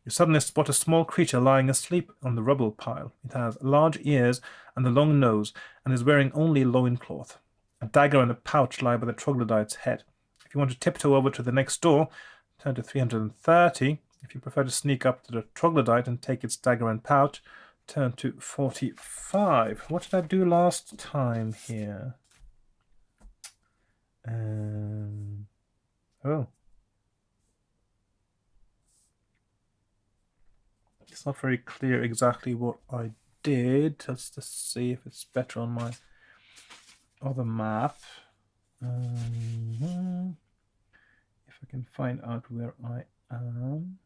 You suddenly spot a small creature lying asleep on the rubble pile. It has large ears and a long nose, and is wearing only a loincloth. A dagger and a pouch lie by the troglodyte's head. If you want to tiptoe over to the next door, turn to 330. If you prefer to sneak up to the troglodyte and take its dagger and pouch, turn to 45. What did I do last time here? Oh. It's not very clear exactly what I did. Let's just see if it's better on my other map. If I can find out where I am.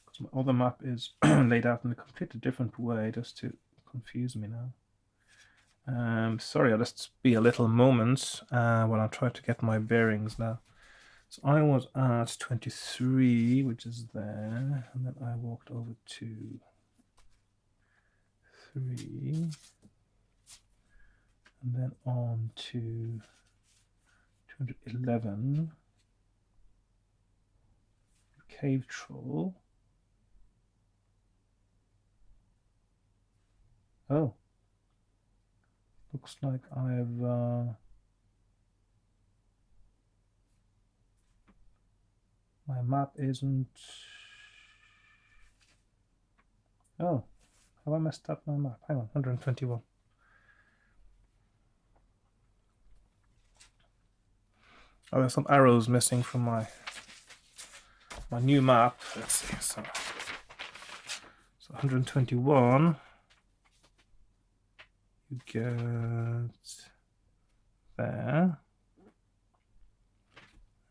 Because my other map is laid out in a completely different way, just to confuse me now. Sorry, I'll just be a little moment when I try to get my bearings now. So I was at 23, which is there, and then I walked over to 3, and then on to 211, cave troll. Oh. Looks like I've my map isn't. Oh, have I messed up my map? Hang on, 121. Oh, there's some arrows missing from my new map. Let's see. So 121. You get there.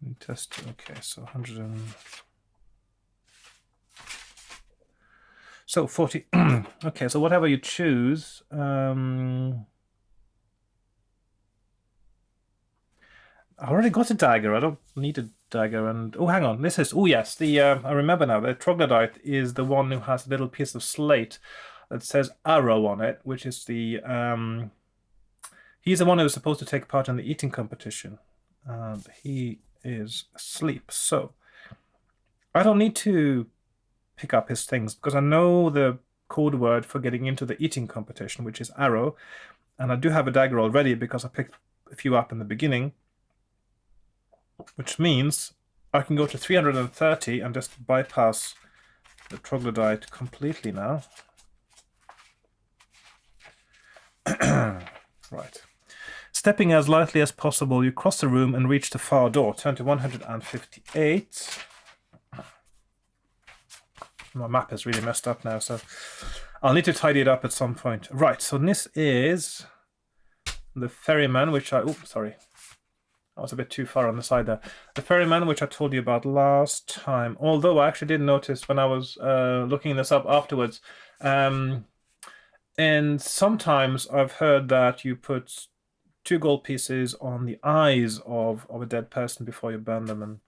And test. Okay, so 100 and so 40. Okay, so whatever you choose. I already got a dagger. I don't need a dagger. And oh, hang on. This is. Oh, yes. The I remember now. The troglodyte is the one who has a little piece of slate that says arrow on it, which is the he's the one who was supposed to take part in the eating competition. He is asleep, so I don't need to pick up his things because I know the code word for getting into the eating competition, which is arrow, and I do have a dagger already because I picked a few up in the beginning, which means I can go to 330 and just bypass the troglodyte completely now. Right. Stepping as lightly as possible, you cross the room and reach the far door. Turn to 158. My map is really messed up now, so I'll need to tidy it up at some point. Right, so this is the ferryman, which I I was a bit too far on the side there. The ferryman, which I told you about last time, although I actually did notice when I was looking this up afterwards, and sometimes I've heard that you put 2 gold pieces on the eyes of a dead person before you burn them and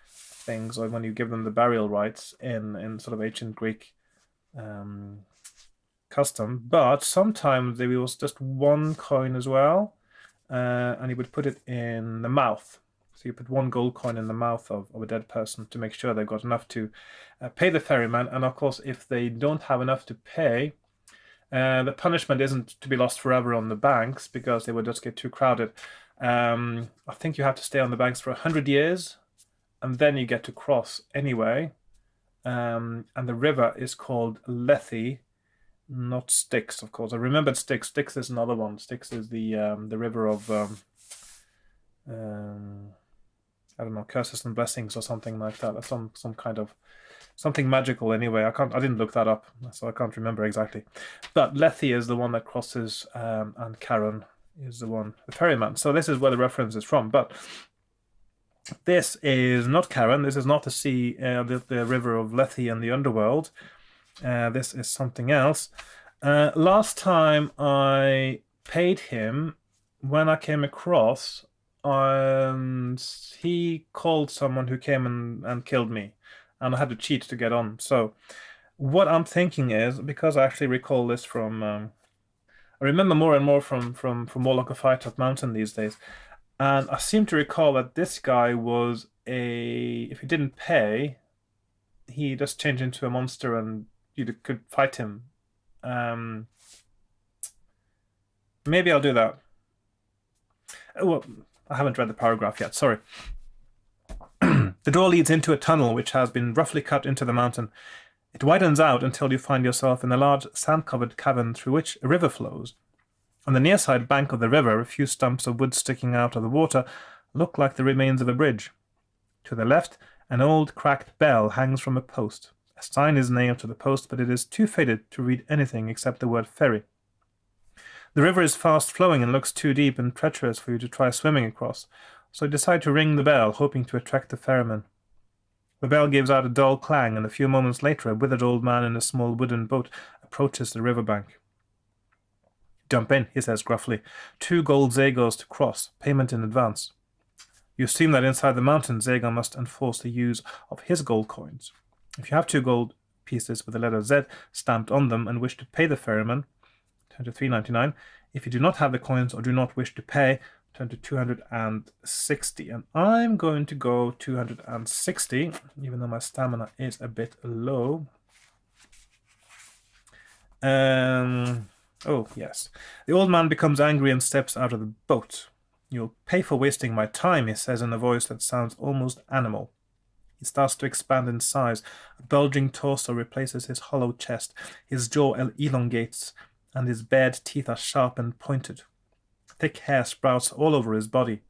things, or when you give them the burial rites in sort of ancient Greek custom. But sometimes there was just 1 coin as well, and you would put it in the mouth. So you put 1 gold coin in the mouth of a dead person to make sure they've got enough to pay the ferryman. And of course, if they don't have enough to pay, the punishment isn't to be lost forever on the banks, because they would just get too crowded. I think you have to stay on the banks for 100 years, and then you get to cross anyway. And the river is called Lethe, not Styx, of course. I remembered Styx. Styx is another one. Styx is the river of I don't know, curses and blessings or something like that. Some kind of something magical anyway. I didn't look that up, so I can't remember exactly. But Lethe is the one that crosses, and Charon is the one, the ferryman. So this is where the reference is from. But this is not Charon. This is not the sea, the river of Lethe in the underworld. This is something else. Last time I paid him, when I came across, he called someone who came and killed me, and I had to cheat to get on. So what I'm thinking is, because I actually recall this from, I remember more and more from Warlock of Firetop Mountain these days, and I seem to recall that this guy was if he didn't pay, he just changed into a monster and you could fight him. Maybe I'll do that. Well, I haven't read the paragraph yet, sorry. The door leads into a tunnel which has been roughly cut into the mountain. It widens out until you find yourself in a large sand-covered cavern through which a river flows. On the near side bank of the river, a few stumps of wood sticking out of the water look like the remains of a bridge. To the left, an old cracked bell hangs from a post. A sign is nailed to the post, but it is too faded to read anything except the word ferry. The river is fast flowing and looks too deep and treacherous for you to try swimming across, so you decide to ring the bell, hoping to attract the ferryman. The bell gives out a dull clang, and a few moments later a withered old man in a small wooden boat approaches the riverbank. "Jump in," he says gruffly. 2 gold zagos to cross, payment in advance. You assume that inside the mountain, Zagon must enforce the use of his gold coins. If you have 2 gold pieces with the letter Z stamped on them and wish to pay the ferryman, turn to 399. If you do not have the coins or do not wish to pay, turn to 260. And I'm going to go 260, even though my stamina is a bit low. Oh, yes. The old man becomes angry and steps out of the boat. "You'll pay for wasting my time," he says in a voice that sounds almost animal. He starts to expand in size. A bulging torso replaces his hollow chest. His jaw elongates, and his bared teeth are sharp and pointed. Thick hair sprouts all over his body.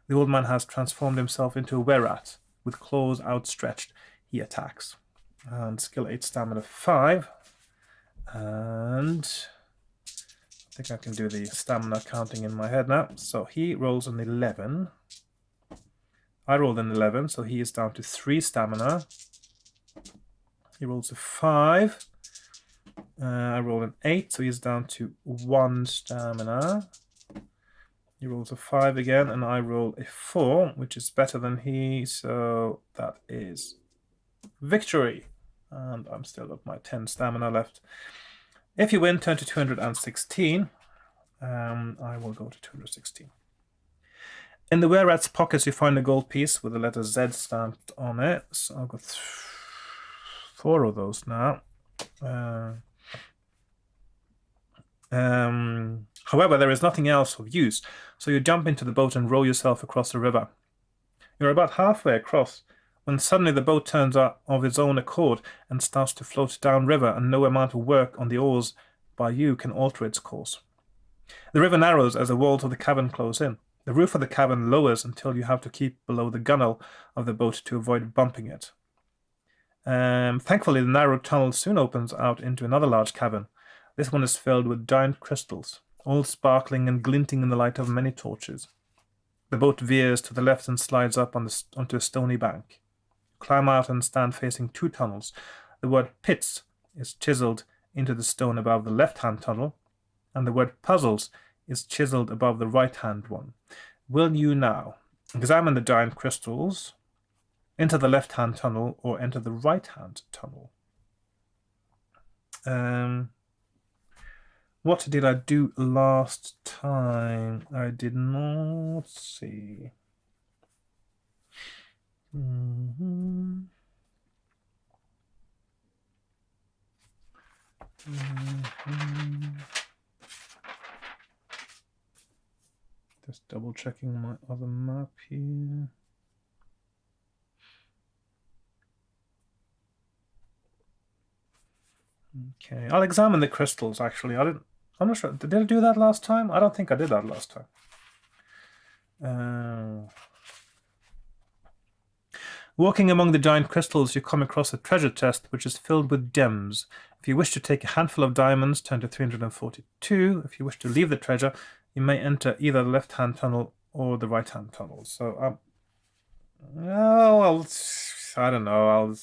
The old man has transformed himself into a were-rat. With claws outstretched, he attacks. And skill 8, stamina 5. And I think I can do the stamina counting in my head now. So he rolls an 11. I rolled an 11, so he is down to 3 stamina. He rolls a 5. I rolled an 8, so he's down to 1 stamina. He rolls a 5 again, and I roll a 4, which is better than he, so that is victory. And I'm still got my 10 stamina left. If you win, turn to 216. I will go to 216. In the were-rat's pockets, you find a gold piece with the letter Z stamped on it. So I've got 4 of those now. However, there is nothing else of use, so you jump into the boat and row yourself across the river. You're about halfway across when suddenly the boat turns out of its own accord and starts to float downriver, and no amount of work on the oars by you can alter its course. The river narrows as the walls of the cavern close in. The roof of the cavern lowers until you have to keep below the gunwale of the boat to avoid bumping it. Thankfully, the narrow tunnel soon opens out into another large cavern. This one is filled with giant crystals, all sparkling and glinting in the light of many torches. The boat veers to the left and slides up onto a stony bank. Climb out and stand facing 2 tunnels. The word pits is chiseled into the stone above the left-hand tunnel, and the word puzzles is chiseled above the right-hand one. Will you now examine the giant crystals, enter the left-hand tunnel, or enter the right-hand tunnel? What did I do last time? I did not see. Just double checking my other map here. Okay, I'll examine the crystals actually. I'm not sure. Did I do that last time? I don't think I did that last time. Walking among the giant crystals, you come across a treasure chest which is filled with gems. If you wish to take a handful of diamonds, turn to 342. If you wish to leave the treasure, you may enter either the left-hand tunnel or the right-hand tunnel. So, I don't know. I'll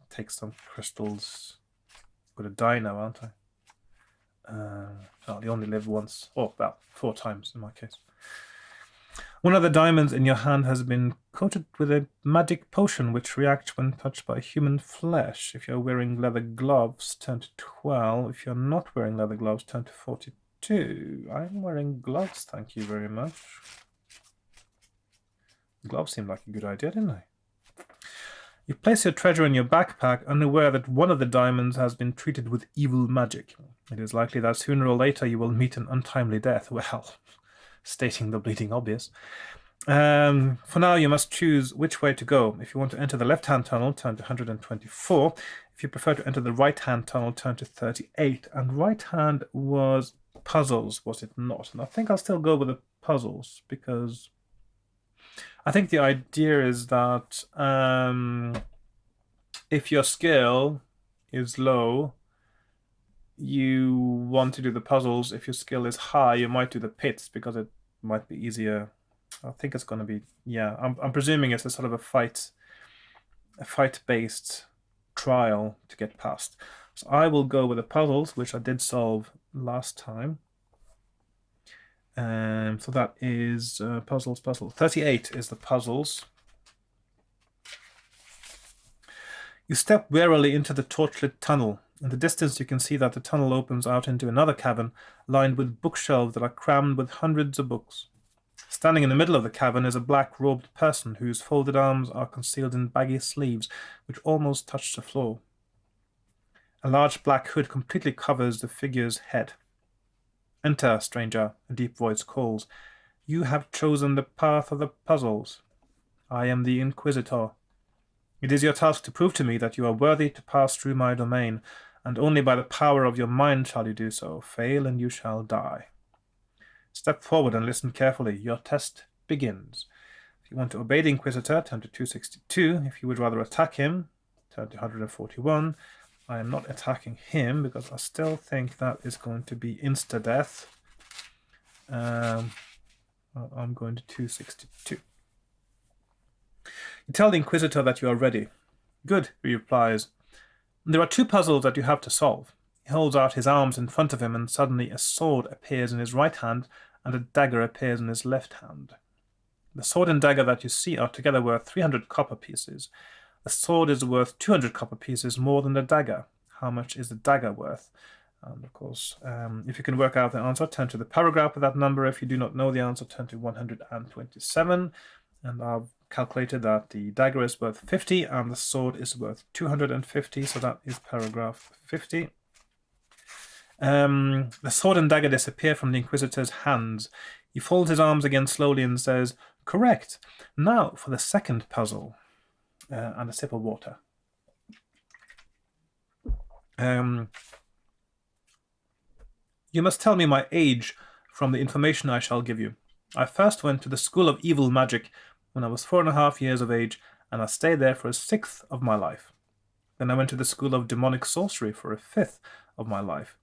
take some crystals. I'm going to die now, aren't I? You only live once. Oh, well, 4 times in my case. One of the diamonds in your hand has been coated with a magic potion which reacts when touched by human flesh. If you're wearing leather gloves, turn to 12. If you're not wearing leather gloves, turn to 42. I'm wearing gloves, thank you very much. Gloves seemed like a good idea, didn't they? You place your treasure in your backpack, unaware that one of the diamonds has been treated with evil magic. It is likely that sooner or later you will meet an untimely death. Well, stating the bleeding obvious. For now, you must choose which way to go. If you want to enter the left-hand tunnel, turn to 124. If you prefer to enter the right-hand tunnel, turn to 38. And right-hand was puzzles, was it not? And I think I'll still go with the puzzles, because I think the idea is that if your skill is low, you want to do the puzzles. If your skill is high, you might do the pits because it might be easier. I think it's going to be, yeah, I'm presuming it's a sort of a fight-based trial to get past. So I will go with the puzzles, which I did solve last time. So that is puzzle. 38 is the puzzles. You step warily into the torchlit tunnel. In the distance, you can see that the tunnel opens out into another cavern, lined with bookshelves that are crammed with hundreds of books. Standing in the middle of the cavern is a black-robed person whose folded arms are concealed in baggy sleeves, which almost touch the floor. A large black hood completely covers the figure's head. "Enter, stranger," a deep voice calls. "You have chosen the path of the puzzles. I am the Inquisitor. It is your task to prove to me that you are worthy to pass through my domain, and only by the power of your mind shall you do so. Fail and you shall die. Step forward and listen carefully. Your test begins. If you want to obey the Inquisitor, turn to 262. If you would rather attack him, turn to 141. I am not attacking him because I still think that is going to be insta-death. I'm going to 262. You tell the Inquisitor that you are ready. "Good," he replies. "There are 2 puzzles that you have to solve." He holds out his arms in front of him, and suddenly a sword appears in his right hand and a dagger appears in his left hand. The sword and dagger that you see are together worth 300 copper pieces. The sword is worth 200 copper pieces more than the dagger. How much is the dagger worth? And of course, if you can work out the answer, turn to the paragraph with that number. If you do not know the answer, turn to 127. And I've calculated that the dagger is worth 50 and the sword is worth 250. So that is paragraph 50. The sword and dagger disappear from the Inquisitor's hands. He folds his arms again slowly and says, "Correct. Now for the second puzzle." And a sip of water. "You must tell me my age from the information I shall give you. I first went to the School of Evil Magic when I was 4.5 years of age, and I stayed there for 1/6 of my life. Then I went to the School of Demonic Sorcery for 1/5 of my life.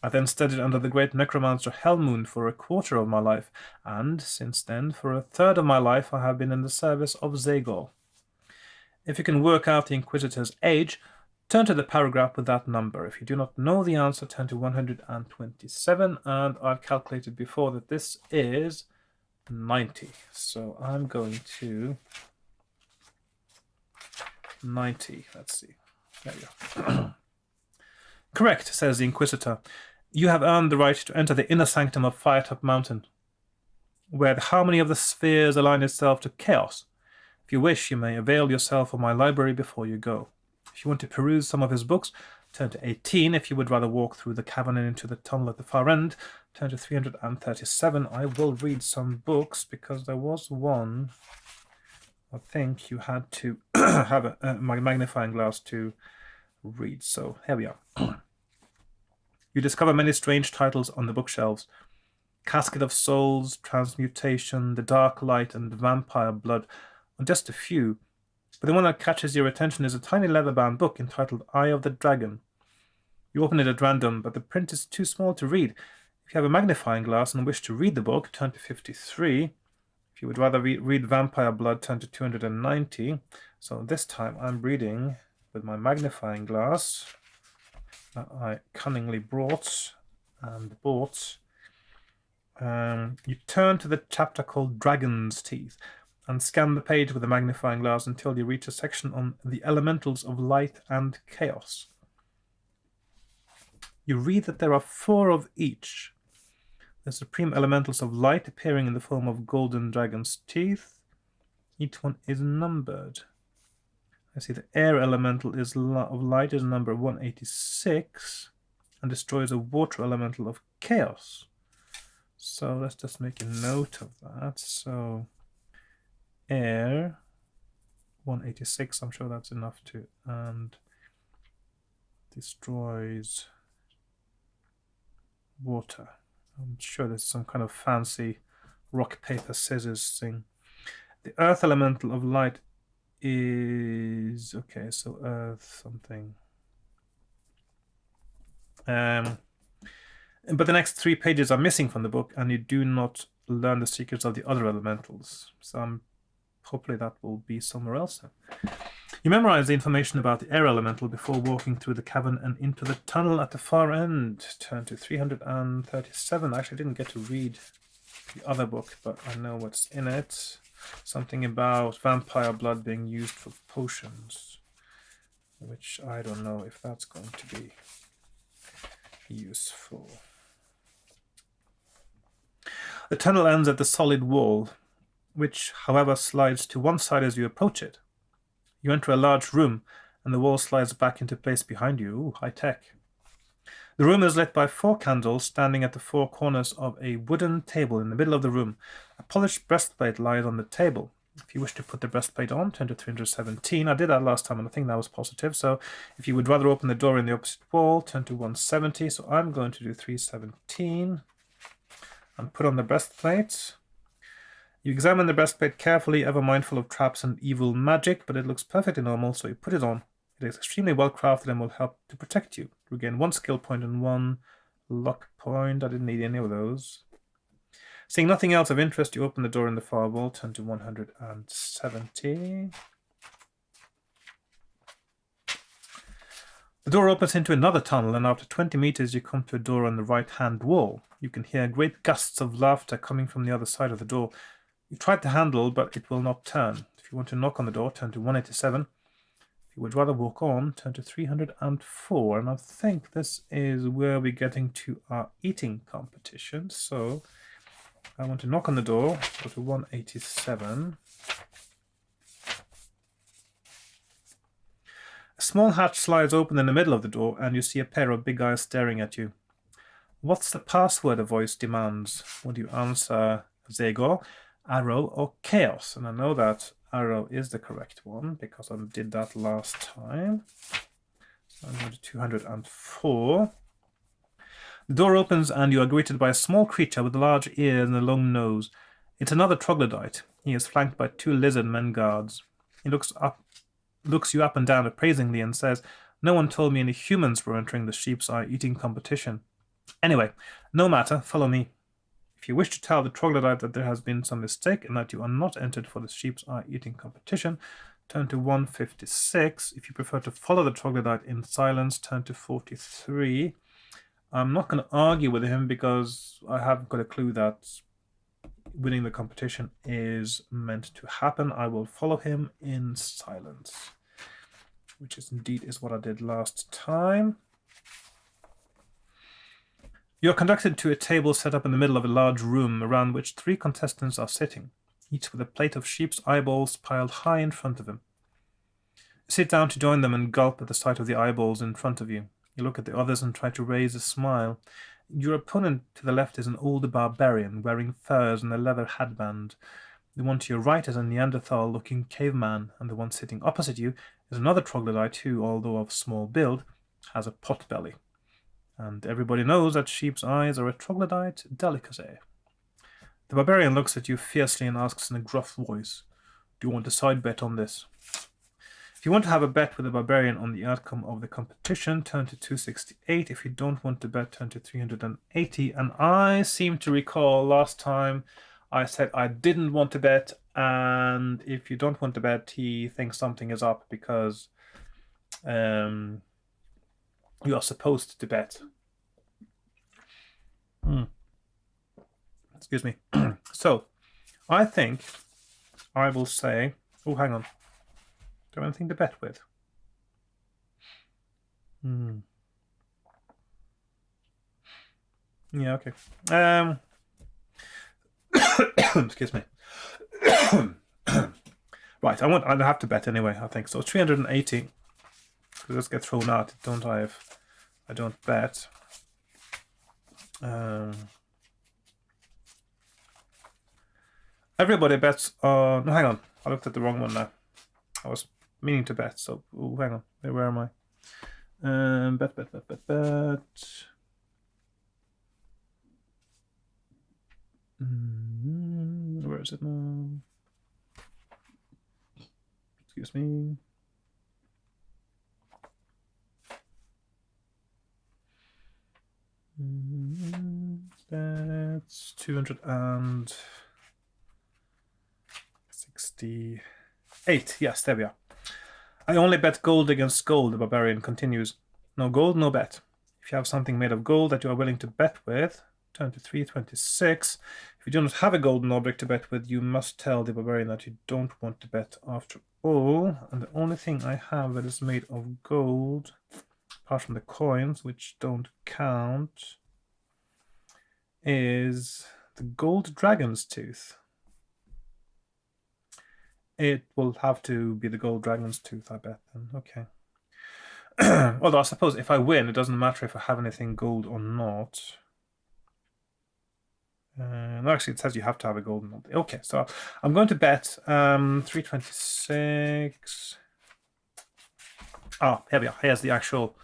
I then studied under the great necromancer Helmund for a quarter of my life, and since then, for a third of my life, I have been in the service of Zegor. If you can work out the Inquisitor's age, turn to the paragraph with that number. If you do not know the answer, turn to 127, and I've calculated before that this is 90. So I'm going to 90. Let's see. There you go. Correct, says the Inquisitor. You have earned the right to enter the inner sanctum of Firetop Mountain, where the harmony of the spheres align itself to chaos. If you wish, you may avail yourself of my library before you go. If you want to peruse some of his books, turn to 18. If you would rather walk through the cavern and into the tunnel at the far end, turn to 337. I will read some books, because there was one, I think you had to have a magnifying glass to read. So here we are. You discover many strange titles on the bookshelves. Casket of Souls, Transmutation, The Dark Light, and Vampire Blood are just a few, but the one that catches your attention is a tiny leather-bound book entitled Eye of the Dragon. You open it at random, but the print is too small to read. If you have a magnifying glass and wish to read the book, turn to 53. If you would rather read Vampire Blood, turn to 290. So this time I'm reading with my magnifying glass that I cunningly brought and bought. You turn to the chapter called Dragon's Teeth and scan the page with a magnifying glass until you reach a section on the elementals of light and chaos. You read that there are 4 of each. The supreme elementals of light appearing in the form of golden dragon's teeth. Each one is numbered. I see the air elemental of light is number 186 and destroys a water elemental of chaos. So let's just make a note of that. So air 186, I'm sure that's enough to, and destroys water. I'm sure there's some kind of fancy rock, paper, scissors thing. The earth elemental of light is, okay, so earth something. But the next 3 pages are missing from the book, and you do not learn the secrets of the other elementals. So hopefully that will be somewhere else. You memorize the information about the air elemental before walking through the cavern and into the tunnel at the far end. Turn to 337. I actually didn't get to read the other book, but I know what's in it. Something about vampire blood being used for potions, which I don't know if that's going to be useful. The tunnel ends at the solid wall, which, however, slides to one side as you approach it. You enter a large room, and the wall slides back into place behind you. Ooh, high tech. The room is lit by 4 candles standing at the 4 corners of a wooden table in the middle of the room. A polished breastplate lies on the table. If you wish to put the breastplate on, turn to 317. I did that last time, and I think that was positive. So if you would rather open the door in the opposite wall, turn to 170. So I'm going to do 317 and put on the breastplate. You examine the breastplate carefully, ever mindful of traps and evil magic, but it looks perfectly normal, so you put it on. It is extremely well crafted and will help to protect you. You gain 1 skill point and 1 luck point. I didn't need any of those. Seeing nothing else of interest, you open the door in the far wall, turn to 170. The door opens into another tunnel, and after 20 meters you come to a door on the right-hand wall. You can hear great gusts of laughter coming from the other side of the door. You tried the handle, but it will not turn. If you want to knock on the door, turn to 187. If you would rather walk on, turn to 304. And I think this is where we're getting to our eating competition. So I want to knock on the door, go to 187. A small hatch slides open in the middle of the door, and you see a pair of big eyes staring at you. What's the password? A voice demands. Would you answer Zegor, Arrow, or Chaos? And I know that Arrow is the correct one because I did that last time. So I'm going to 204. The door opens and you are greeted by a small creature with large ears and a long nose. It's another troglodyte. He is flanked by 2 lizard men guards. He looks you up and down appraisingly and says, "No one told me any humans were entering the sheep's eye eating competition." Anyway, no matter, follow me. If you wish to tell the troglodyte that there has been some mistake and that you are not entered for the sheep's eye eating competition, turn to 156. If you prefer to follow the troglodyte in silence, turn to 43. I'm not going to argue with him because I haven't got a clue that winning the competition is meant to happen. I will follow him in silence, which is indeed what I did last time. You are conducted to a table set up in the middle of a large room around which 3 contestants are sitting, each with a plate of sheep's eyeballs piled high in front of him. Sit down to join them and gulp at the sight of the eyeballs in front of you. You look at the others and try to raise a smile. Your opponent to the left is an older barbarian wearing furs and a leather headband. The one to your right is a Neanderthal-looking caveman, and the one sitting opposite you is another troglodyte who, although of small build, has a pot belly. And everybody knows that sheep's eyes are a troglodyte delicacy. The barbarian looks at you fiercely and asks in a gruff voice, "Do you want a side bet on this?" If you want to have a bet with the barbarian on the outcome of the competition, turn to 268. If you don't want to bet, turn to 380. And I seem to recall last time I said I didn't want to bet, and if you don't want to bet, he thinks something is up because you are supposed to bet. Excuse me. So, I think I will say... Oh, hang on. Do I have anything to bet with? Yeah, okay. Excuse me. Right, I'll have to bet anyway, I think. So 380. So let's get thrown out, don't I? If I don't bet. Everybody bets on... No, hang on. I looked at the wrong one now. I was meaning to bet, so... Oh, hang on. Where am I? Bet. Where is it now? Excuse me. That's 268. Yes, there we are. I only bet gold against gold, the barbarian continues. No gold, no bet. If you have something made of gold that you are willing to bet with, turn to 326. If you do not have a golden object to bet with, you must tell the barbarian that you don't want to bet after all. And the only thing I have that is made of gold, apart from the coins, which don't count, is the gold dragon's tooth. It will have to be the gold dragon's tooth, I bet, then. Okay. Although I suppose if I win, it doesn't matter if I have anything gold or not. No, actually, it says you have to have a golden one. Okay, so I'm going to bet 326. Ah, here we are. Here's the actual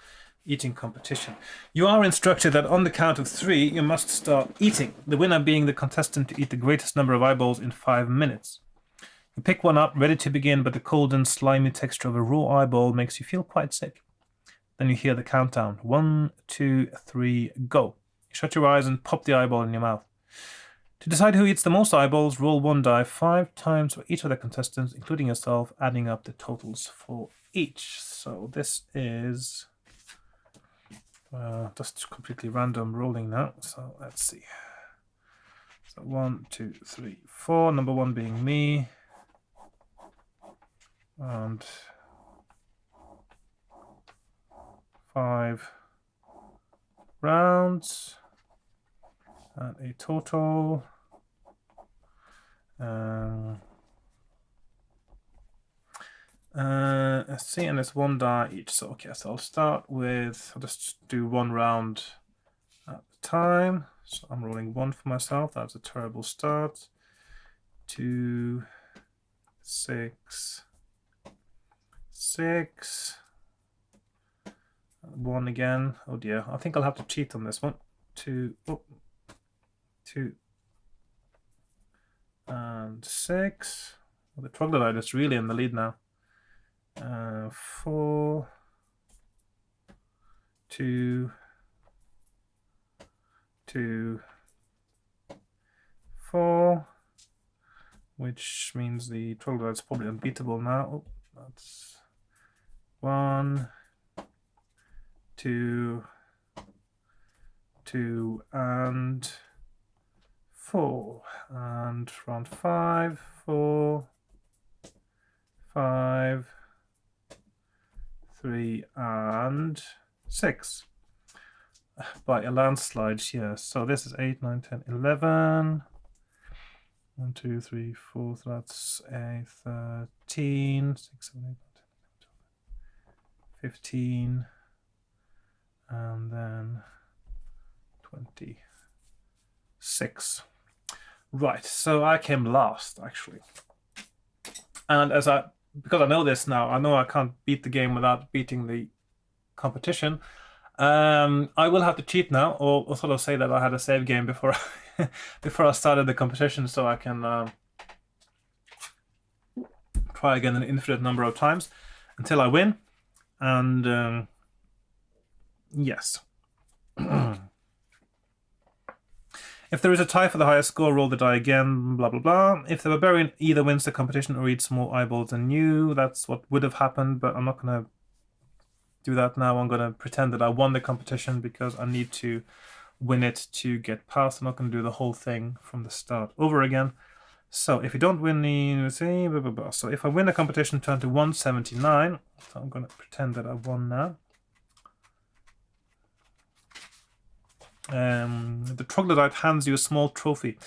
eating competition. You are instructed that on the count of 3, you must start eating, the winner being the contestant to eat the greatest number of eyeballs in 5 minutes. You pick one up, ready to begin, but the cold and slimy texture of a raw eyeball makes you feel quite sick. Then you hear the countdown. 1, 2, 3, go. You shut your eyes and pop the eyeball in your mouth. To decide who eats the most eyeballs, roll 1 die 5 times for each of the contestants, including yourself, adding up the totals for each. So this is just completely random rolling now. So let's see. So 1, 2, 3, 4. Number 1 being me. And 5 rounds. And a total. Let's see, and it's 1 die each. So okay, so I'll just do 1 round at a time. So I'm rolling 1 for myself. That's a terrible start. 2, 6, 6. 1 again. Oh dear, I think I'll have to cheat on this one. 2, 2, and 6. Well, the troglodyte is really in the lead now. 4, 2, 2, 4, which means the troglodyte's probably unbeatable now. Oh, that's 1, 2, 2, and 4, and round 5, 4, 5, 3, and 6 by a landslide. Yes, so this is 8, 9, 10, 11. 1, 2, 3, 4, so that's a 13, 6, 7, 8, 9, 10, 12, 15, and then 26. Right, so I came last, actually. And because I know this now, I know I can't beat the game without beating the competition. I will have to cheat now, or sort of say that I had a save game before before I started the competition, so I can try again an infinite number of times until I win. And yes. If there is a tie for the highest score, roll the die again, blah, blah, blah. If the barbarian either wins the competition or eats more eyeballs than you, that's what would have happened, but I'm not going to do that now. I'm going to pretend that I won the competition because I need to win it to get past. I'm not going to do the whole thing from the start over again. So if you don't win the, see, blah, blah, blah. So if I win the competition, turn to 179. So I'm going to pretend that I won now. The troglodyte hands you a small trophy.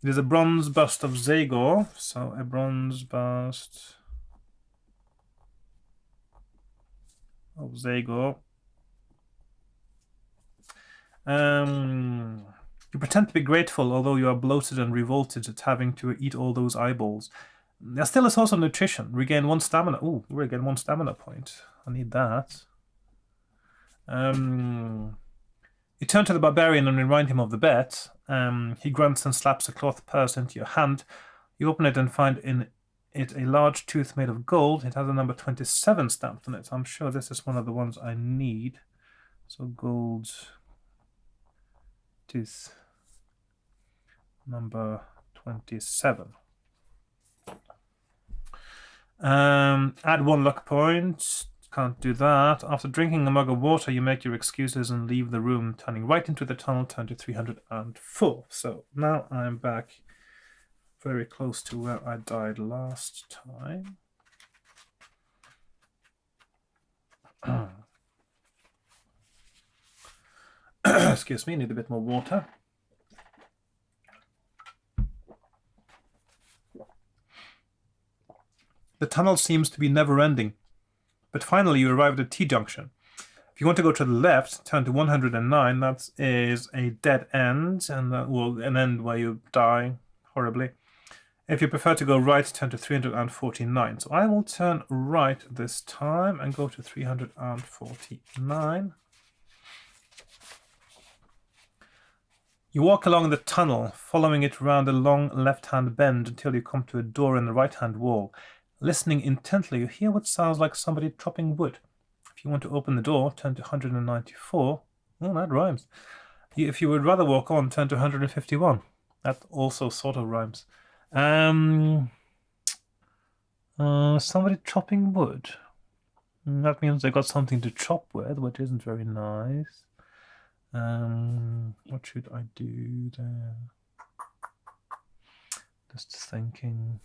It is a bronze bust of Zagor. So a bronze bust of Zagor. You pretend to be grateful, although you are bloated and revolted at having to eat all those eyeballs. There's still a source of nutrition. Regain 1 stamina. Ooh, regain 1 stamina point. I need that. You turn to the barbarian and remind him of the bet. He grunts and slaps a cloth purse into your hand. You open it and find in it a large tooth made of gold. It has a number 27 stamped on it. I'm sure this is one of the ones I need. So gold tooth number 27. Add 1 luck point. Can't do that. After drinking a mug of water, you make your excuses and leave the room, turning right into the tunnel, turn to 304. So now I'm back very close to where I died last time. Excuse me, need a bit more water. The tunnel seems to be never-ending, but finally you arrive at a T-junction. If you want to go to the left, turn to 109. That is a dead end, and that will an end where you die horribly. If you prefer to go right, turn to 349. So I will turn right this time and go to 349. You walk along the tunnel, following it round a long left-hand bend until you come to a door in the right-hand wall. Listening intently, you hear what sounds like somebody chopping wood. If you want to open the door, turn to 194. Oh, that rhymes. If you would rather walk on, turn to 151. That also sort of rhymes. Somebody chopping wood. That means they got something to chop with, which isn't very nice. What should I do there? Just thinking.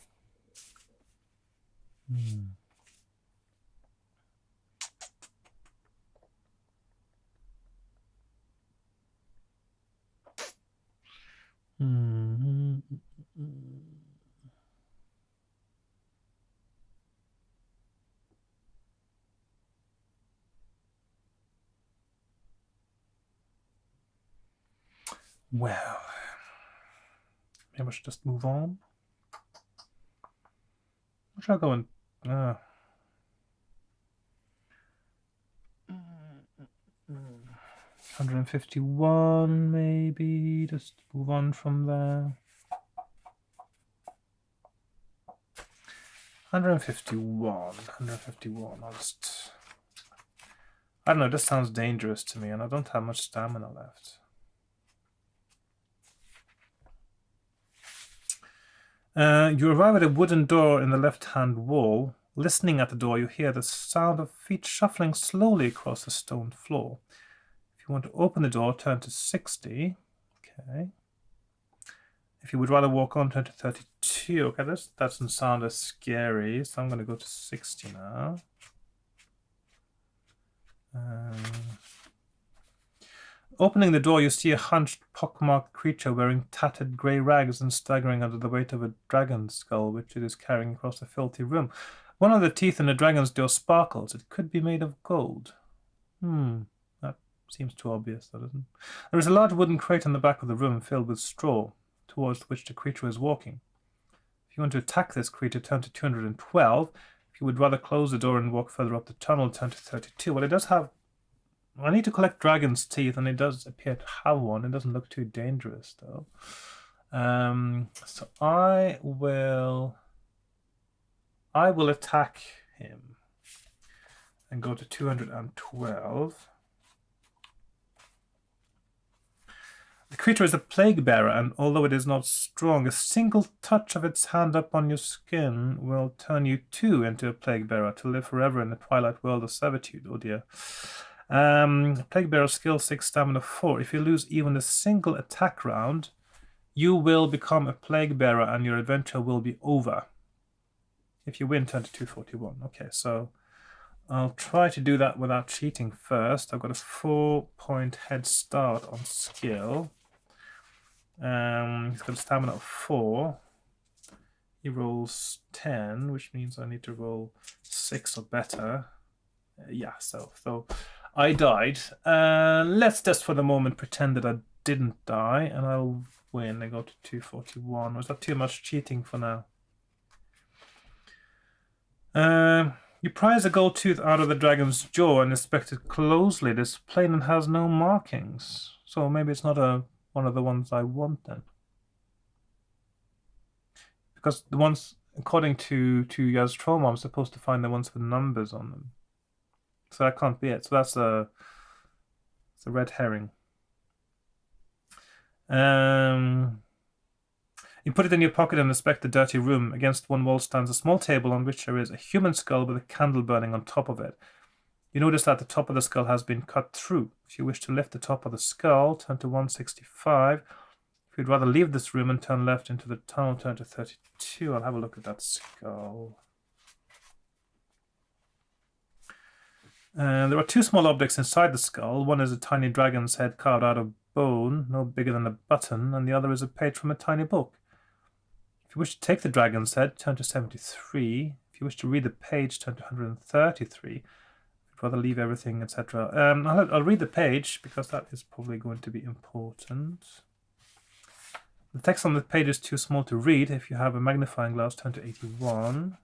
Well, maybe I should just move on. Or should I go and 151 maybe, just move on from there. 151, I'll just... I don't know, this sounds dangerous to me and I don't have much stamina left. You arrive at a wooden door in the left-hand wall. Listening at the door, you hear the sound of feet shuffling slowly across the stone floor. If you want to open the door, turn to 60. Okay. If you would rather walk on, turn to 32. Okay, that doesn't sound as scary, so I'm going to go to 60 now. Opening the door, you see a hunched, pockmarked creature wearing tattered grey rags and staggering under the weight of a dragon skull, which it is carrying across the filthy room. One of the teeth in the dragon's jaw sparkles. It could be made of gold. That seems too obvious, though, doesn't it? There is a large wooden crate in the back of the room filled with straw, towards which the creature is walking. If you want to attack this creature, turn to 212. If you would rather close the door and walk further up the tunnel, turn to 32. Well, it does have... I need to collect dragon's teeth, and it does appear to have one. It doesn't look too dangerous, though. So I will attack him and go to 212. The creature is a plague bearer, and although it is not strong, a single touch of its hand up on your skin will turn you too into a plague bearer to live forever in the twilight world of servitude. Oh dear. Plague bearer skill 6, stamina 4. If you lose even a single attack round, you will become a plague bearer and your adventure will be over. If you win, turn to 241. Okay, so I'll try to do that without cheating first. I've got a 4-point head start on skill. He's got a stamina of 4. He rolls 10, which means I need to roll 6 or better. Yeah, so I died. Let's just for the moment pretend that I didn't die, and I'll win. I go to 241. Was that too much cheating for now? You prise a gold tooth out of the dragon's jaw and inspect it closely. This plain and has no markings, so maybe it's not one of the ones I want then. Because the ones, according to Yaztroma, I'm supposed to find the ones with numbers on them. So that can't be it. So that's a red herring. You put it in your pocket and inspect the dirty room. Against one wall stands a small table on which there is a human skull with a candle burning on top of it. You notice that the top of the skull has been cut through. If you wish to lift the top of the skull, turn to 165. If you'd rather leave this room and turn left into the tunnel, turn to 32. I'll have a look at that skull. There are 2 small objects inside the skull. One is a tiny dragon's head carved out of bone, no bigger than a button, and the other is a page from a tiny book. If you wish to take the dragon's head, turn to 73. If you wish to read the page, turn to 133. If you'd rather leave everything, etc. I'll read the page, because that is probably going to be important. The text on the page is too small to read. If you have a magnifying glass, turn to 81.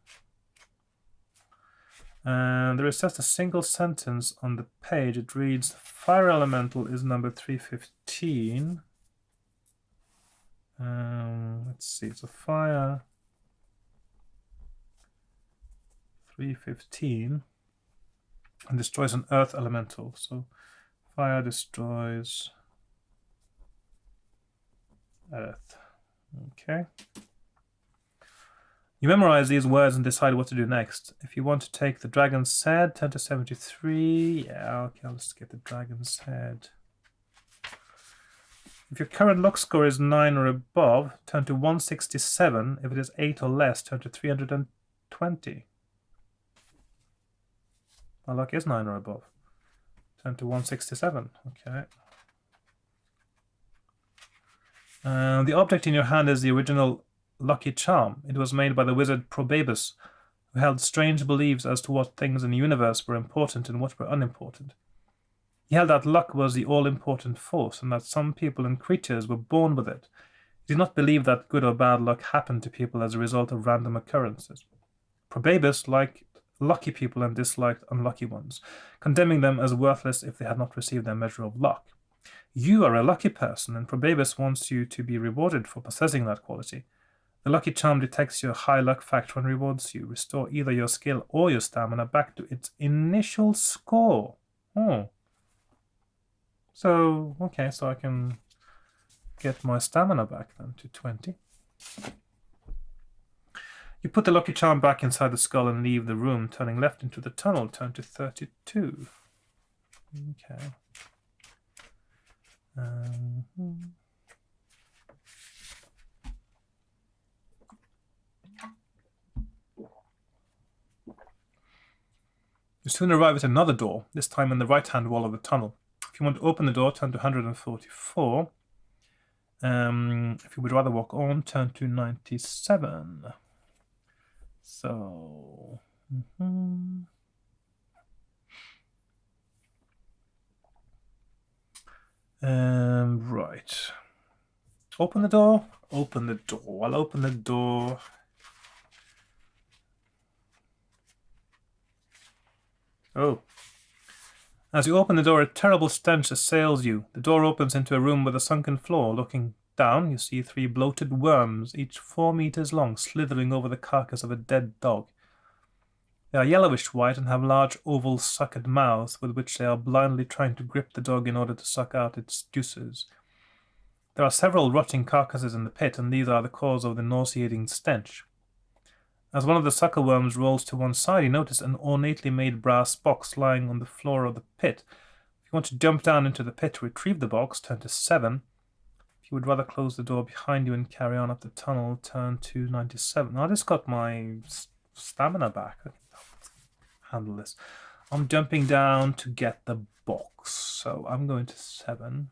And there is just a single sentence on the page. It reads, fire elemental is number 315. Let's see, it's a fire 315 and destroys an earth elemental. So fire destroys earth. Okay. You memorize these words and decide what to do next. If you want to take the dragon's head, turn to 73. Yeah, okay, I'll just get the dragon's head. If your current luck score is 9 or above, turn to 167. If it is 8 or less, turn to 320. My luck is 9 or above. Turn to 167. Okay. The object in your hand is the original lucky charm. It was made by the wizard Probabus, who held strange beliefs as to what things in the universe were important and what were unimportant. He held that luck was the all-important force, and that some people and creatures were born with it. He did not believe that good or bad luck happened to people as a result of random occurrences. Probabus liked lucky people and disliked unlucky ones, condemning them as worthless if they had not received their measure of luck. You are a lucky person, and Probabus wants you to be rewarded for possessing that quality. The lucky charm detects your high luck factor and rewards you. Restore either your skill or your stamina back to its initial score. Oh. So, okay, so I can get my stamina back then to 20. You put the lucky charm back inside the skull and leave the room, turning left into the tunnel. Turn to 32. Okay. You soon arrive at another door, this time in the right-hand wall of the tunnel. If you want to open the door, turn to 144. If you would rather walk on, turn to 97. So... right. Open the door. Open the door. I'll open the door. Oh. As you open the door, a terrible stench assails you. The door opens into a room with a sunken floor. Looking down, you see 3 bloated worms, each 4 meters long, slithering over the carcass of a dead dog. They are yellowish-white and have large oval sucked mouths with which they are blindly trying to grip the dog in order to suck out its juices. There are several rotting carcasses in the pit, and these are the cause of the nauseating stench. As one of the sucker worms rolls to one side, you notice an ornately made brass box lying on the floor of the pit. If you want to jump down into the pit to retrieve the box, turn to 7. If you would rather close the door behind you and carry on up the tunnel, turn to 97. Now, I just got my stamina back. I can handle this. I'm jumping down to get the box, so I'm going to 7.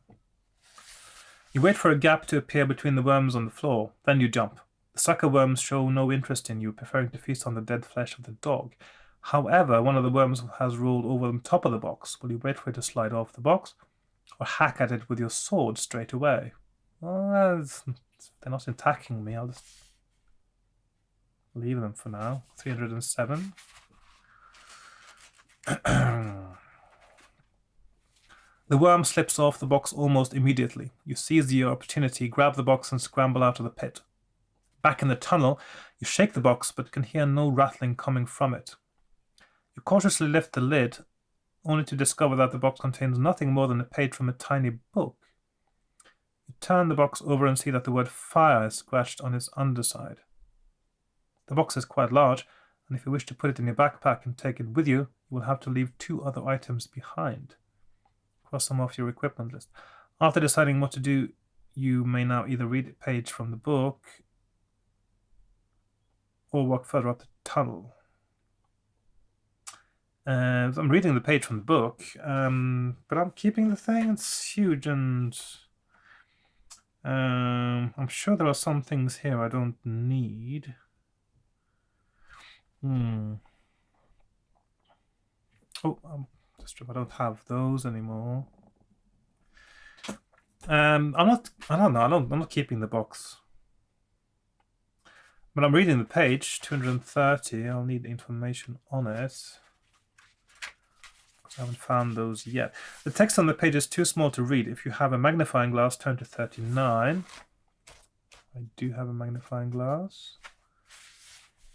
You wait for a gap to appear between the worms on the floor, then you jump. The sucker worms show no interest in you, preferring to feast on the dead flesh of the dog. However, one of the worms has rolled over the top of the box. Will you wait for it to slide off the box, or hack at it with your sword straight away? Well, they're not attacking me. I'll just leave them for now. 307. The worm slips off the box almost immediately. You seize your opportunity, grab the box, and scramble out of the pit. Back in the tunnel, you shake the box, but can hear no rattling coming from it. You cautiously lift the lid, only to discover that the box contains nothing more than a page from a tiny book. You turn the box over and see that the word fire is scratched on its underside. The box is quite large, and if you wish to put it in your backpack and take it with you, you will have to leave 2 other items behind. Cross them off your equipment list. After deciding what to do, you may now either read a page from the book or walk further up the tunnel. I'm reading the page from the book, but I'm keeping the thing. It's huge, and I'm sure there are some things here I don't need. Oh, that's true. I don't have those anymore. I'm not keeping the box. But I'm reading the page, 230. I'll need information on it. I haven't found those yet. The text on the page is too small to read. If you have a magnifying glass, turn to 39. I do have a magnifying glass.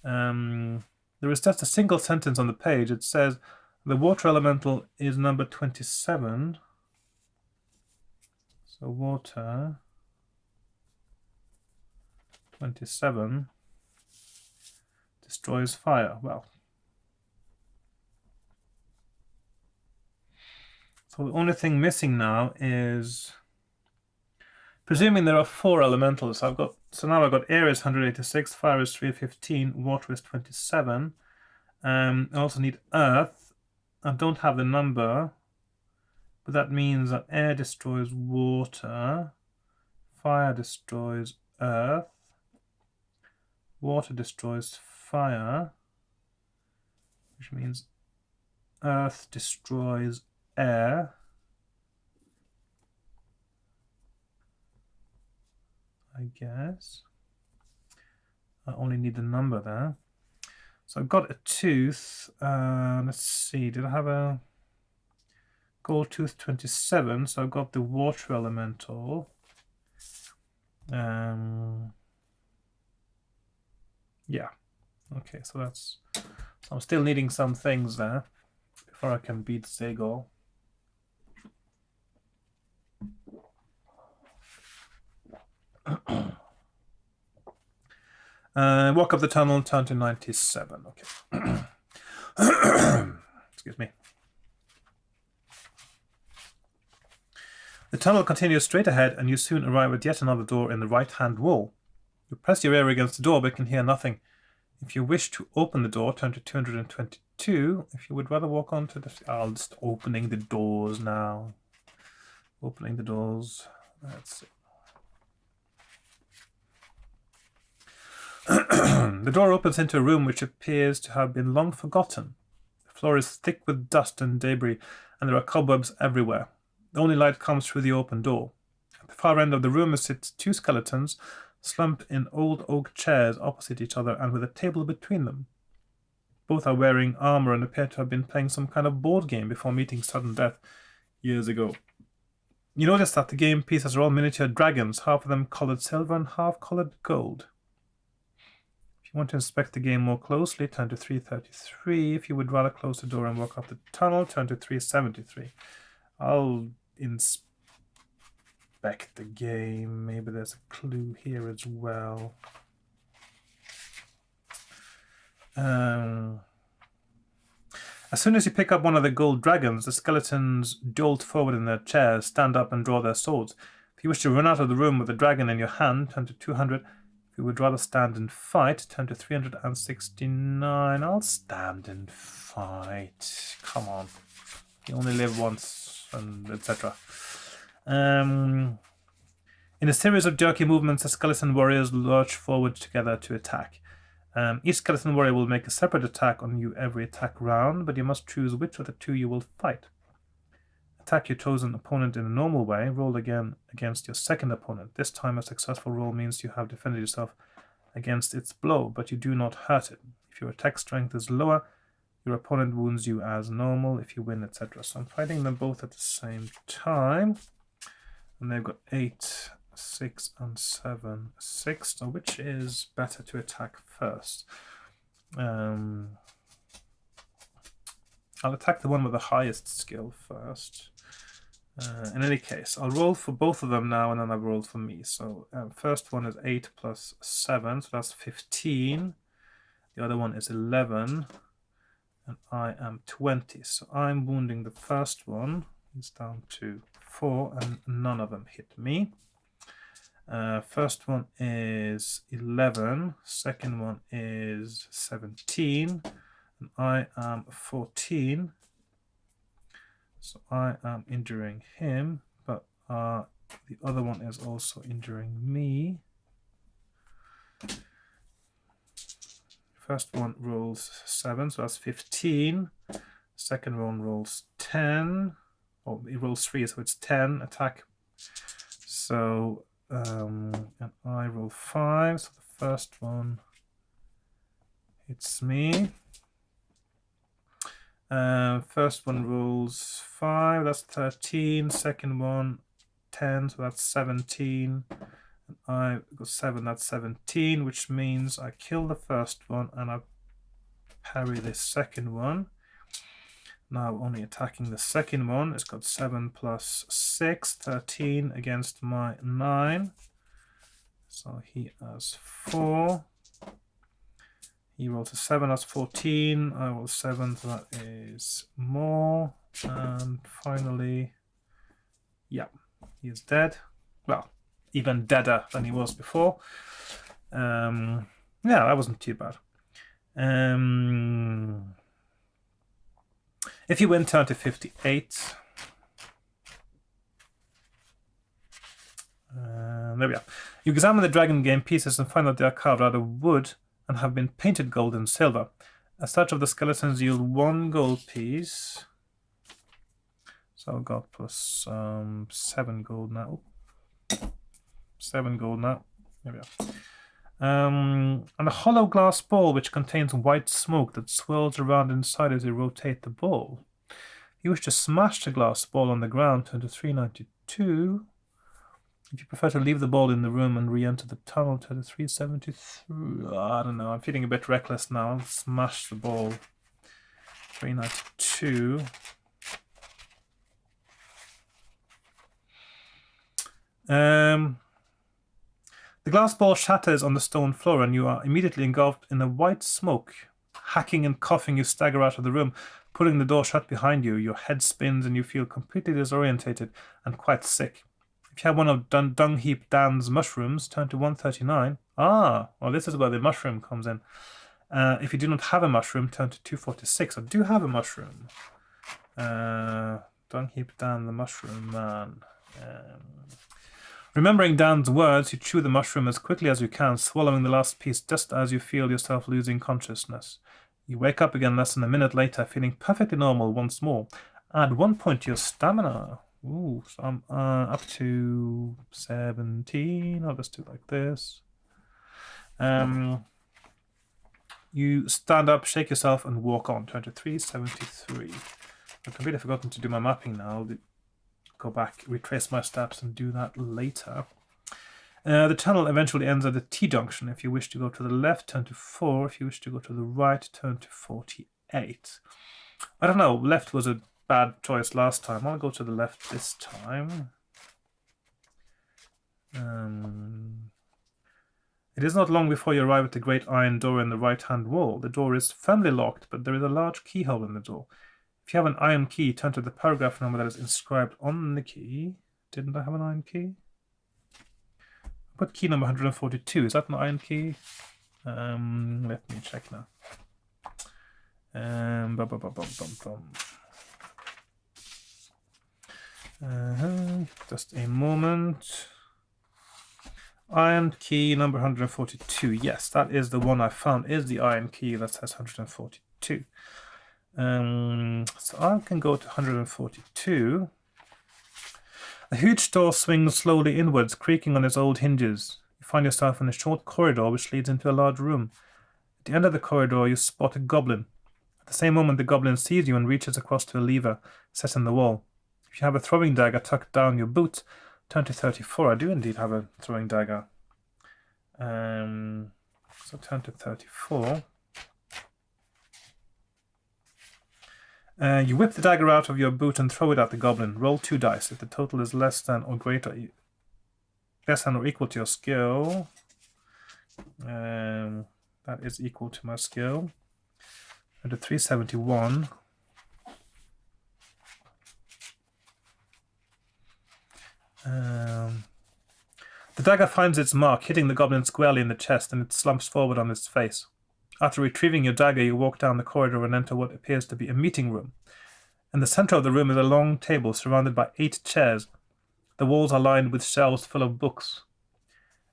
There is just a single sentence on the page. It says, the water elemental is number 27. So water 27 destroys fire. Well, so the only thing missing now is, presuming there are 4 elementals. So now I've got air is 186, fire is 315, water is 27. I also need earth. I don't have the number, but that means that air destroys water, fire destroys earth, water destroys fire, which means earth destroys air. I guess. I only need the number there. So I've got a tooth. Let's see, did I have a gold tooth 27? So I've got the water elemental. Yeah. Okay, so I'm still needing some things there before I can beat Zegol. Walk up the tunnel, turn to 97. Okay. Excuse me. The tunnel continues straight ahead, and you soon arrive at yet another door in the right-hand wall. You press your ear against the door, but can hear nothing. If you wish to open the door, turn to 222. If you would rather walk on to the... I'll just opening the doors now. Opening the doors. That's it. The door opens into a room which appears to have been long forgotten. The floor is thick with dust and debris, and there are cobwebs everywhere. The only light comes through the open door. At the far end of the room sit two skeletons, slumped in old oak chairs opposite each other and with a table between them. Both are wearing armor and appear to have been playing some kind of board game before meeting sudden death years ago. You notice that the game pieces are all miniature dragons, half of them colored silver and half colored gold. If you want to inspect the game more closely, turn to 333. If you would rather close the door and walk up the tunnel, turn to 373. I'll inspect the game. Maybe there's a clue here as well. As soon as you pick up one of the gold dragons, the skeletons jolt forward in their chairs, stand up and draw their swords. If you wish to run out of the room with the dragon in your hand, turn to 200. If you would rather stand and fight, turn to 369. I'll stand and fight. Come on. You only live once, and etc. In a series of jerky movements, the skeleton warriors lurch forward together to attack. Each skeleton warrior will make a separate attack on you every attack round, but you must choose which of the two you will fight. Attack your chosen opponent in a normal way. Roll again against your second opponent. This time a successful roll means you have defended yourself against its blow, but you do not hurt it. If your attack strength is lower, your opponent wounds you as normal. If you win, etc. So I'm fighting them both at the same time. And they've got 8, 6, and 7, 6. So which is better to attack first? I'll attack the one with the highest skill first. In any case, I'll roll for both of them now, and then I've rolled for me. So first one is 8 plus 7, so that's 15. The other one is 11, and I am 20. So I'm wounding the first one. He's down to 4, and none of them hit me. First one is 11. Second one is 17. And I am 14. So I am injuring him, but the other one is also injuring me. First one rolls 7, so that's 15. Second one rolls 10. Oh, it rolls 3, so it's 10 attack. So, and I roll 5, so the first one hits me. First one rolls 5, that's 13. Second one, 10, so that's 17. And I got 7, that's 17, which means I kill the first one and I parry the second one. Now only attacking the second one. It's got 7 plus 6, 13 against my 9. So he has 4. He rolls a 7, that's 14. I roll 7, so that is more. And finally, yeah, he is dead. Well, even deader than he was before. Yeah, that wasn't too bad. If you win, turn to 58. There we are. You examine the dragon game pieces and find that they are carved out of wood and have been painted gold and silver. As such, of the skeletons yield 1 gold piece. So I've got plus 7 gold now. 7 gold now. There we are. And a hollow glass ball which contains white smoke that swirls around inside as you rotate the ball. If you wish to smash the glass ball on the ground, turn to 392. If you prefer to leave the ball in the room and re-enter the tunnel, turn to 373. I don't know, I'm feeling a bit reckless now. I'll smash the ball. 392. The The glass ball shatters on the stone floor and you are immediately engulfed in a white smoke. Hacking and coughing, you stagger out of the room, pulling the door shut behind you. Your head spins and you feel completely disorientated and quite sick. If you have one of Dung Heap Dan's mushrooms, turn to 139. Well, this is where the mushroom comes in. If you do not have a mushroom, turn to 246. I do have a mushroom. Dung Heap Dan, the mushroom man. Remembering Dan's words, you chew the mushroom as quickly as you can, swallowing the last piece just as you feel yourself losing consciousness. You wake up again less than a minute later, feeling perfectly normal once more. Add 1 point to your stamina. Ooh, so I'm up to 17. I'll just do it like this. You stand up, shake yourself, and walk on. Turn to 373. I've completely forgotten to do my mapping now. I'll go back, retrace my steps, and do that later. The tunnel eventually ends at the T-junction. If you wish to go to the left, turn to 4. If you wish to go to the right, turn to 48. I don't know, left was a bad choice last time. I'll go to the left this time. It is not long before you arrive at the great iron door in the right-hand wall. The door is firmly locked, but there is a large keyhole in the door. If you have an iron key, turn to the paragraph number that is inscribed on the key. Didn't I have an iron key? I put key number 142. Is that an iron key? Let me check now. Just a moment. Iron key number 142. Yes, that is the one I found. Is the iron key that says 142. So I can go to 142. A huge door swings slowly inwards, creaking on its old hinges. You find yourself in a short corridor which leads into a large room. At the end of the corridor, you spot a goblin. At the same moment, the goblin sees you and reaches across to a lever set in the wall. If you have a throwing dagger tucked down your boot, turn to 34. I do indeed have a throwing dagger. So turn to 34. You whip the dagger out of your boot and throw it at the goblin. Roll 2 dice. If the total is less than or equal to your skill, that is equal to my skill. And a 371. The dagger finds its mark, hitting the goblin squarely in the chest, and it slumps forward on its face. After retrieving your dagger, you walk down the corridor and enter what appears to be a meeting room. In the center of the room is a long table surrounded by 8 chairs. The walls are lined with shelves full of books,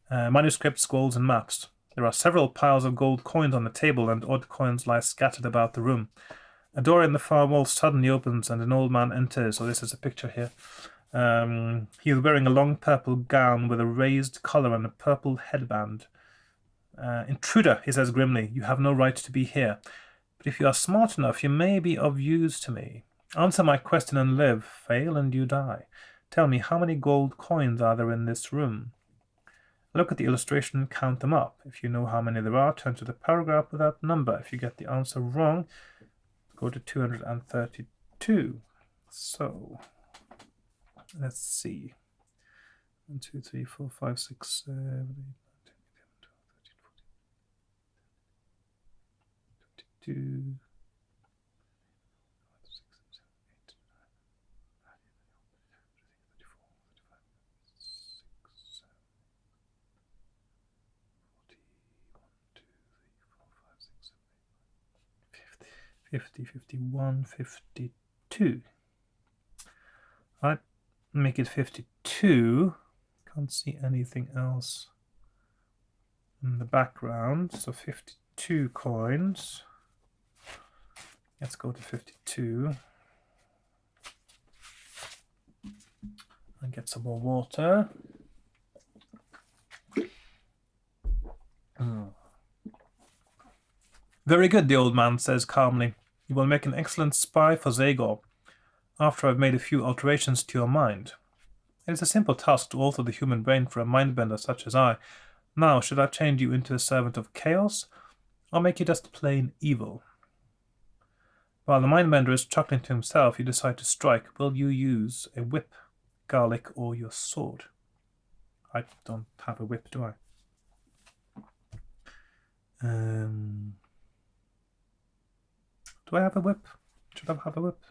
manuscripts, scrolls, and maps. There are several piles of gold coins on the table, and odd coins lie scattered about the room. A door in the far wall suddenly opens, and an old man enters. So this is a picture here. He is wearing a long purple gown with a raised collar and a purple headband. Intruder, he says grimly, you have no right to be here. But if you are smart enough, you may be of use to me. Answer my question and live. Fail and you die. Tell me, how many gold coins are there in this room? Look at the illustration and count them up. If you know how many there are, turn to the paragraph with that number. If you get the answer wrong, go to 232. So, let's see. 1, 2, 3, 4, 5, 6, 7, 8, 9, 10, 11, 12, 13, 14, 22. 50, 51, 52. I'd make it 52. Can't see anything else in the background. So 52 coins. Let's go to 52. And get some more water. Very good, the old man says calmly. You will make an excellent spy for Zagor, after I've made a few alterations to your mind. It is a simple task to alter the human brain for a mindbender such as I. Now, should I change you into a servant of chaos, or make you just plain evil? While the mindbender is chuckling to himself, you decide to strike. Will you use a whip, garlic, or your sword? I don't have a whip, do I? Do I have a whip? Should I have a whip?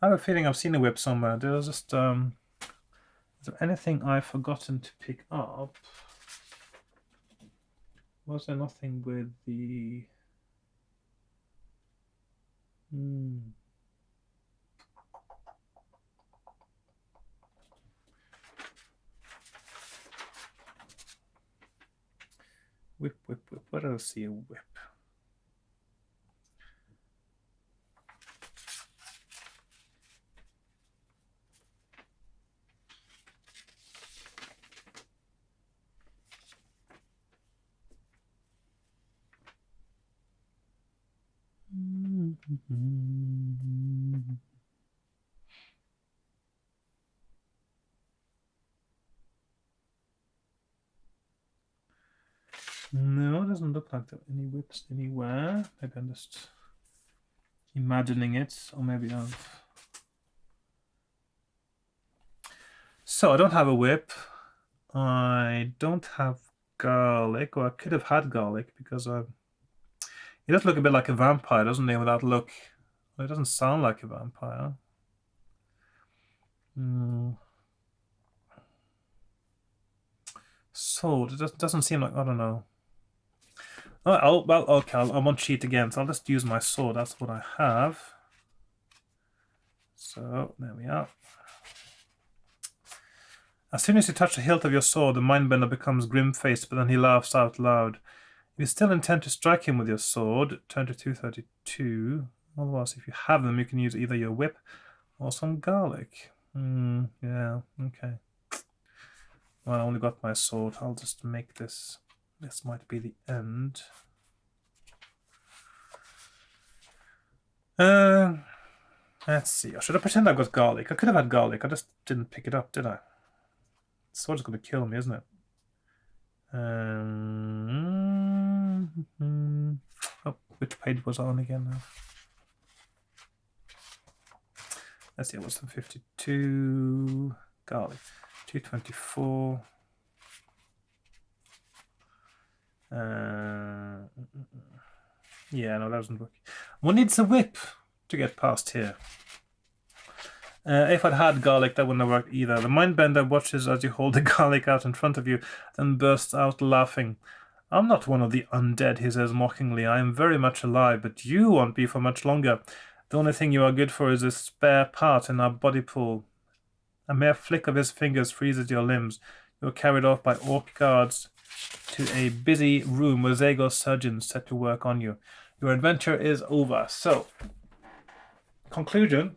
I have a feeling I've seen a whip somewhere. There's just is there anything I've forgotten to pick up? Was there nothing with the whip? Where did I see a whip? No, it doesn't look like there are any whips anywhere. Maybe I'm just imagining it, or maybe I've... So I don't have a whip. I don't have garlic, or I could have had garlic because he does look a bit like a vampire, doesn't he? Without look, well, it doesn't sound like a vampire. Sword. It doesn't seem like, I don't know. Oh, well, okay, I won't cheat again, so I'll just use my sword. That's what I have. So, there we are. As soon as you touch the hilt of your sword, the mindbender becomes grim-faced, but then he laughs out loud. If you still intend to strike him with your sword, turn to 232. Otherwise, if you have them, you can use either your whip or some garlic. Yeah, okay. Well, I only got my sword. I'll just make this. This might be the end. Let's see. Should I pretend I've got garlic? I could have had garlic. I just didn't pick it up, did I? The sword's going to kill me, isn't it? Oh, which page was I on again now? Let's see, it was the 52 garlic, 224. Yeah, no, that doesn't work. One needs a whip to get past here. If I'd had garlic, that wouldn't have worked either. The mindbender watches as you hold the garlic out in front of you, then bursts out laughing. I'm not one of the undead, he says mockingly. I am very much alive, but you won't be for much longer. The only thing you are good for is a spare part in our body pool. A mere flick of his fingers freezes your limbs. You are carried off by orc guards to a busy room where Zagor surgeons set to work on you. Your adventure is over. So, conclusion,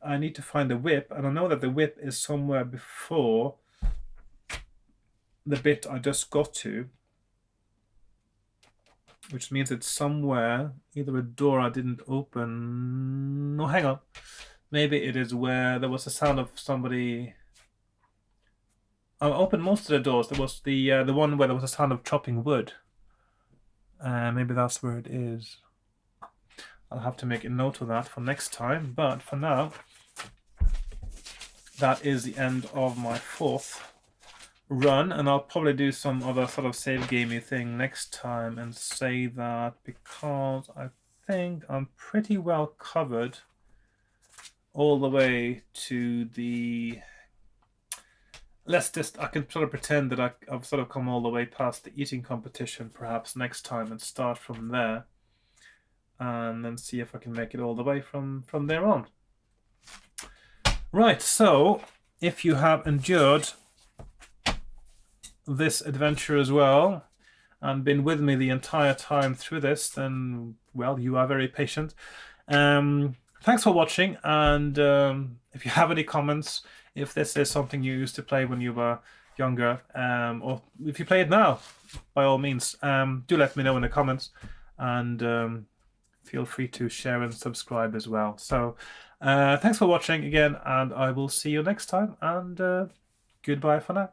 I need to find the whip, and I know that the whip is somewhere before the bit I just got to, which means it's somewhere, either a door I didn't open. No, hang on. Maybe it is where there was a sound of somebody. I opened most of the doors. There was the one where there was a sound of chopping wood. Maybe that's where it is. I'll have to make a note of that for next time. But for now, that is the end of my 4th run, and I'll probably do some other sort of save gamey thing next time and say that because I think I'm pretty well covered all the way to the... I can sort of pretend that I've sort of come all the way past the eating competition perhaps next time and start from there and then see if I can make it all the way from there on. Right, so if you have endured this adventure as well and been with me the entire time through this, then, well, you are very patient. Thanks for watching, and if you have any comments, if this is something you used to play when you were younger, or if you play it now, by all means, do let me know in the comments, and feel free to share and subscribe as well. So thanks for watching again, and I will see you next time, and goodbye for now.